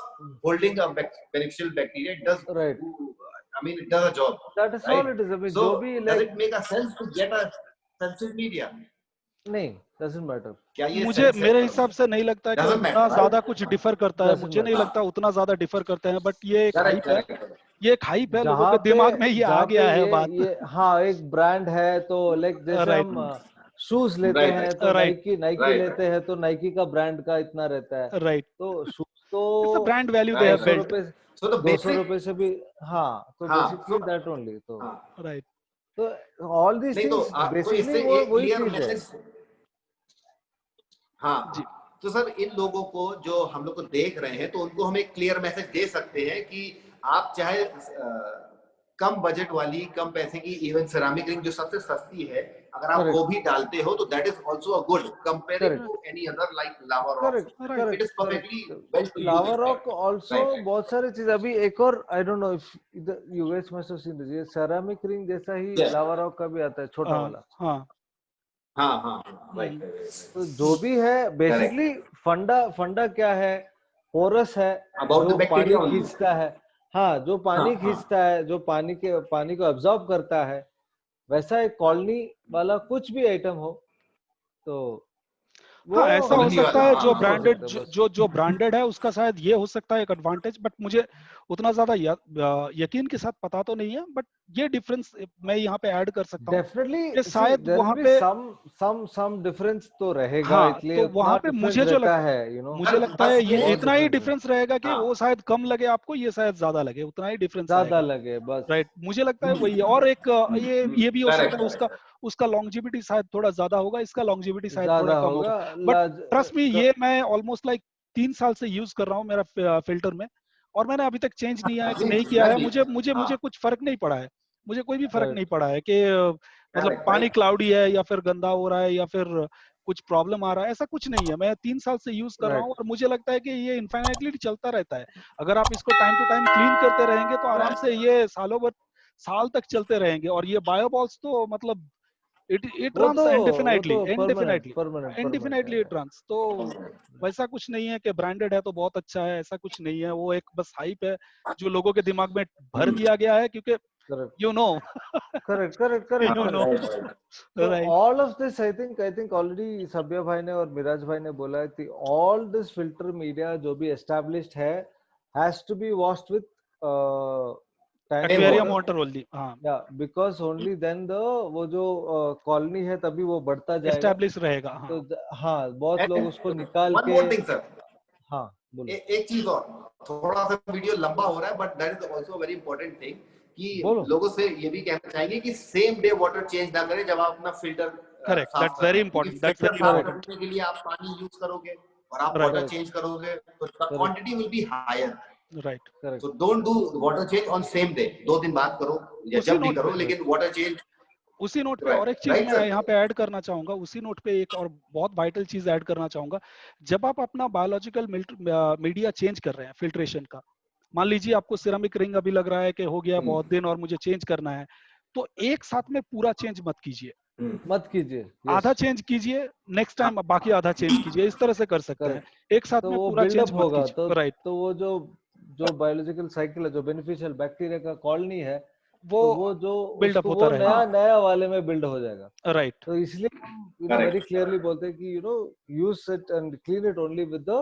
holding a beneficial bacteria, it does right, I mean it does a job. That is all it is. I mean, so भी does it make a sense to get a sensitive media? नहीं, doesn't matter. क्या ये मुझे मेरे हिसाब से नहीं लगता है कि उतना ज्यादा कुछ डिफर करता है, मुझे नहीं लगता उतना ज्यादा डिफर करते हैं, बट ये एक हाइप है, ये एक हाइप है, लोगों के दिमाग में ये आ गया है बात। हाँ, एक ब्रांड है तो लाइक जैसे हम शूज लेते हैं तो नाइकी लेते हैं तो नाइकी का ब्रांड का इतना रहता है, राइट, तो शूज तो brand value they have built, so the ₹200 से भी तो बेसिकली दैट ओनली, तो राइट, तो ऑल दिस थिंग्स बेसिकली वही चीज है। हाँ, तो सर इन लोगों को जो हम लोग को देख रहे हैं तो उनको हम एक क्लियर मैसेज दे सकते हैं कि आप चाहे कम बजट वाली, कम पैसे की इवन सेरामिक रिंग जो सबसे सस्ती है, अगर आप वो भी डालते हो तो that is also a good comparing to any other like lava rock. It is perfectly well to use. Lava rock also बहुत सारी चीज, अभी एक और I don't know if you guys must have seen this, ceramic ring जैसा ही लावा rock का भी आता है छोटा वाला। हाँ राइट। तो जो भी है बेसिकली फंडा क्या है, पोरस है, जो पानी खींचता है, हाँ जो पानी खींचता है, जो पानी को एब्जॉर्ब करता है, वैसा एक कॉलोनी वाला कुछ भी आइटम हो तो हाँ ऐसा हो quality सकता वाला, है, हाँ, जो हाँ, ब्रांडेड हो सकता है बस। जो ब्रांडेड है उसका शायद ये हो सकता है एक एडवांटेज, बट मुझे उतना ज्यादा यकीन के साथ पता तो नहीं है, बट ये डिफरेंस मैं यहाँ पे ऐड कर सकता हूँ कि डेफिनेटली सी शायद देयर विल वहां बी पे, सम डिफरेंस तो रहेगा, हाँ इसलिए तो उतना वहां पे डिफरेंस रहता है, यू नो, मुझे लगता बस है ये ये, बहुत इतना ही डिफरेंस है, डिफरेंस रहेगा कि हाँ, वो शायद कम लगे आपको, ये शायद ज्यादा लगे, उतना ही डिफरेंस ज्यादा आएगा। लगे बस। राइट, मुझे लगता है वही है। और एक ये भी हो सकता है करेक्ट, उसका उसका लॉन्जिविटी शायद थोड़ा ज्यादा होगा, इसका लॉन्जिविटी शायद थोड़ा ज्यादा कम होगा। होगा। बट लाज ट्रस्ट मी, ये मैं ऑलमोस्ट लाइक 3 साल से यूज कर रहा हूँ मेरा फिल्टर में, और मैंने अभी तक चेंज नहीं है नहीं किया मैं है। भी, मुझे मुझे हाँ, मुझे कुछ फर्क नहीं पड़ा है, मुझे कोई भी फर्क नहीं राइट, पड़ा है कि मतलब करेक्ट भाई, पानी क्लाउडी है या फिर गंदा हो रहा है या फिर कुछ प्रॉब्लम आ रहा है, ऐसा कुछ नहीं है। मैं 3 साल से यूज कर रहा हूँ राइट, और मुझे लगता है कि ये इनफाइनाइटली चलता रहता है। अगर आप इसको टाइम टू टाइम क्लीन करते रहेंगे तो आराम से ये सालों भर, साल तक चलते रहेंगे। और ये बायोबॉल्स तो मतलब इट इट वो रन्स तो वो इंडेफिनाइटली तो परमानेंट इंडेफिनाइटली परमानेंट परमानेंट इंडेफिनाइटली है। It runs. तो वैसा कुछ नहीं है कि ब्रांडेड है तो बहुत अच्छा है, ऐसा कुछ नहीं है। वो एक बस हाइप है जो लोगों के दिमाग में भर दिया गया है, क्योंकि correct you know correct correct correct you know correct. तो right. All of this I think already सभ्य भाई ने और मिराज भाई ने बोला है कि ऑल दिस फिल्टर मीडिया जो भी एस्टैब्लिश्ड है has to be washed with tank Plain aquarium water, water, water only, हाँ, yeah because only then the वो जो कॉलोनी है तभी वो बढ़ता जाएगा। एस्टेब्लिश रहेगा, तो हाँ। हाँ बहुत लोग and उसको निकाल one के, more thing sir, हाँ बोलो एक चीज और, थोड़ा सा वीडियो लंबा हो रहा है but that is also very important thing कि बोलो। लोगों से ये भी कहना चाहेंगे कि सेम डे वाटर चेंज ना करें जब आप अपना फिल्टर करेक्ट, साफ दैट्स कर वेरी रहे हैं, क्योंकि इंपॉर्टेंट, दैट्स फिल्टर वेरी साफ करेक्ट इंपॉर्टेंट। करने के लिए आप पानी यूज करोगे और आप राइट वाटर करेक्ट चेंज करोगे तो correct quantity will be higher. Right. Correct. So don't do water change on same day, 2 दिन बाद करो या उसी जब भी नोट करो, पे राइट लेकिन वाटर चेंज, उसी नोट पे और एक राइट चीज राइट मैं सर, यहाँ पे ऐड करना चाहूंगा, उसी नोट पे एक और बहुत वाइटल चीज ऐड करना चाहूंगा। जब आप अपना बायोलॉजिकल मीडिया चेंज कर रहे हैं फिल्ट्रेशन का, मान लीजिए आपको सिरेमिक रिंग अभी लग रहा है कि हो गया बहुत दिन और मुझे चेंज करना है, तो एक साथ में पूरा चेंज मत कीजिए, मत कीजिए, आधा यस, चेंज कीजिए, नेक्स्ट टाइम बाकी आधा चेंज कीजिए, इस तरह से कर सकते हैं। करेक्ट। एक साथ तो में वो पूरा चेंज बिल्डअप मत होगा, कीजिए। राइट, तो वो जो जो बायोलॉजिकल साइकिल है, जो बेनिफिशियल बैक्टीरिया का कॉलोनी है, वो तो वो जो बिल्डअप उसको होता वो रहेगा। नया नया वाले में बिल्ड हो जाएगा। राइट, तो इसलिए हम वेरी करेक्ट क्लियरली बोलते हैं कि use it and clean it only with the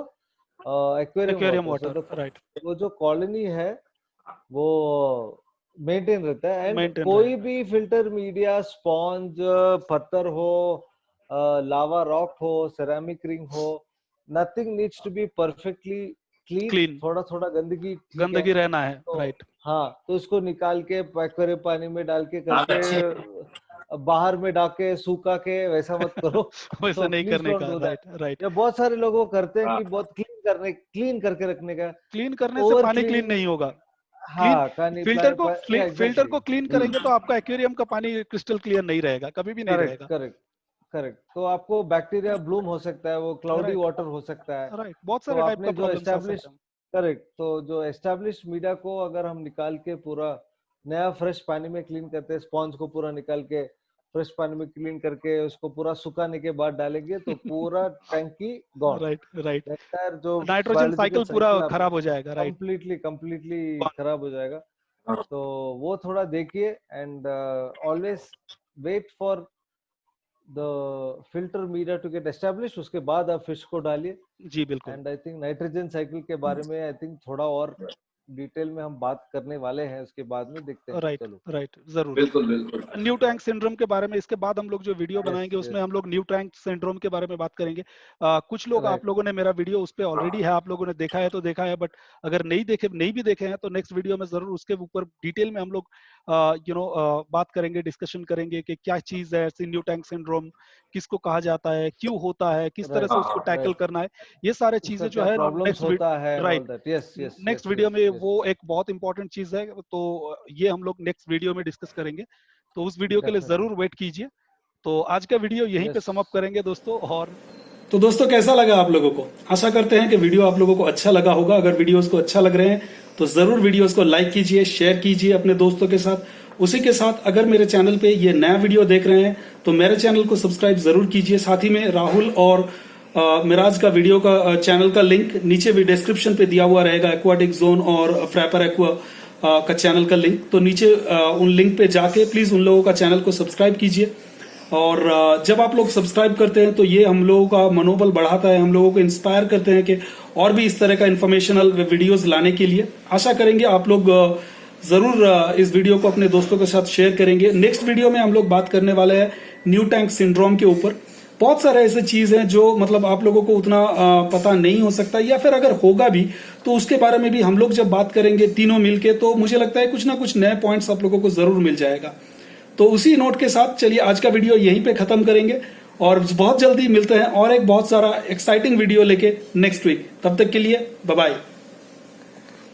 aquarium aquarium water, so water, the right, वो जो कॉलोनी है वो मेंटेन रहता है। एंड मेंटेन कोई रहेगा। भी फिल्टर मीडिया, स्पॉन्ज, पत्थर हो, लावा रॉक हो, सेरामिक रिंग हो, nothing needs to be perfectly clean. Clean, थोड़ा थोड़ा गंदगी ठीक है, गंदगी रहना है। तो राइट, हाँ, तो उसको निकाल के एक्वेरियम पानी में डाल के बात करके अच्छी बाहर में डाके सूखा के, वैसा मत करो। वैसा तो नहीं प्लीज करने डोंट का। Do that. Right right. या बहुत सारे लोग वो करते हैं हाँ, कि बहुत क्लीन करके रखने का, क्लीन करने से ओवर पानी क्लीन क्लीनिंग। नहीं होगा। क्लीन हाँ, कहानी फिल्टर एग्जैक्टली। को क्लीन करेंगे तो आपका एक्वेरियम का पानी क्रिस्टल क्लियर नहीं रहेगा, कभी भी नहीं करेक्ट रहेगा। Correct correct. तो आपको बैक्टीरिया ब्लूम हो सकता है, वो क्लाउडी राइट वाटर हो सकता है। राइट, बहुत तो सारे टाइप का आपने जो प्रॉब्लम्स आ एस्टेब्लिश सकते हैं। करेक्ट, तो जो एस्टेब्लिश मीडिया को अगर हम निकाल के पूरा नया फ्रेश पानी में क्लीन करते हैं, स्पॉन्ज को पूरा निकाल के फ्रेश पानी में क्लीन करके उसको पूरा सुखाने के बाद डालेंगे, तो पूरा टैंकी गॉन, राइट राइट, एंटायर जो नाइट्रोजन बायोलॉजिकल साइकिल पूरा साइकिल आप खराब हो जाएगा। राइट, कंप्लीटली कंप्लीटली खराब हो जाएगा। तो वो थोड़ा देखिए, and always wait for the filter media to get establish, उसके बाद आप फिश को डालिए। जी बिल्कुल। And I think nitrogen cycle के बारे में आई थिंक थोड़ा और डिटेल में हम बात करने वाले हैं, उसके बाद में देखते हैं। राइट चलो, राइट, जरूर। बिल्कुल बिल्कुल, न्यू टैंक सिंड्रोम के बारे में इसके बाद हम लोग जो वीडियो यस बनाएंगे उसमें यस, हम लोग न्यू टैंक सिंड्रोम के बारे में बात करेंगे। कुछ लोग, आप राइट लोगों ने मेरा वीडियो उस पे ऑलरेडी है, आप लोगों ने देखा है तो देखा है, बट अगर नहीं भी देखे हैं तो नेक्स्ट वीडियो में जरूर उसके ऊपर डिटेल में हम लोग बात करेंगे, डिस्कशन करेंगे कि क्या चीज है न्यू टैंक सिंड्रोम, किसको कहा जाता है, क्यों होता है, किस तरह से राइट उसको टैकल राइट, करना है। ये सारे उसका चीजें जो क्या है प्रॉब्लम्स नेक्स्ट, होता है and right, all that, yes yes next yes video yes में यस, वो एक बहुत इंपॉर्टेंट चीज है, तो ये हम लोग नेक्स्ट वीडियो में डिस्कस करेंगे। तो उस वीडियो के लिए डेफिनेटली, जरूर वेट कीजिए। तो आज का वीडियो यहीं पे यस। समाप्त करेंगे दोस्तों। और तो दोस्तों कैसा लगा आप लोगों को? आशा करते हैं कि वीडियो आप लोगों को अच्छा लगा होगा। अगर वीडियोस को अच्छा लग रहे हैं तो जरूर वीडियोस को लाइक कीजिए, शेयर कीजिए अपने दोस्तों के साथ। उसी के साथ अगर मेरे चैनल पे ये नया वीडियो देख रहे हैं तो मेरे चैनल को सब्सक्राइब जरूर कीजिए। साथ ही में राहुल और मिराज का वीडियो का चैनल का लिंक नीचे भी डिस्क्रिप्शन पे दिया हुआ रहेगा, एक्वाटिक जोन और फ्रैपर एक्वा का चैनल का लिंक। तो नीचे उन लिंक पे जाके प्लीज उन लोगों का चैनल को सब्सक्राइब कीजिए। और जब आप लोग सब्सक्राइब करते हैं तो ये हम लोगों का मनोबल बढ़ाता है, हम लोगों को इंस्पायर करते हैं कि और भी इस तरह का इंफॉर्मेशनल वीडियोस लाने के लिए। आशा करेंगे आप लोग जरूर इस वीडियो को अपने दोस्तों के साथ शेयर करेंगे। नेक्स्ट वीडियो में हम लोग बात करने वाले हैं न्यू टैंक सिंड्रोम के ऊपर। बहुत सारे ऐसे चीज हैं जो मतलब आप लोगों को उतना पता नहीं हो सकता, या फिर अगर होगा भी तो उसके बारे में भी हम लोग जब बात करेंगे तीनों मिलके, तो मुझे लगता है कुछ ना कुछ नए पॉइंट्स आप लोगों को जरूर मिल जाएगा। तो उसी नोट के साथ चलिए आज का वीडियो यहीं पे खत्म करेंगे और बहुत जल्दी मिलते हैं और एक बहुत सारा एक्साइटिंग वीडियो लेके नेक्स्ट वीक। तब तक के लिए बाय बाय।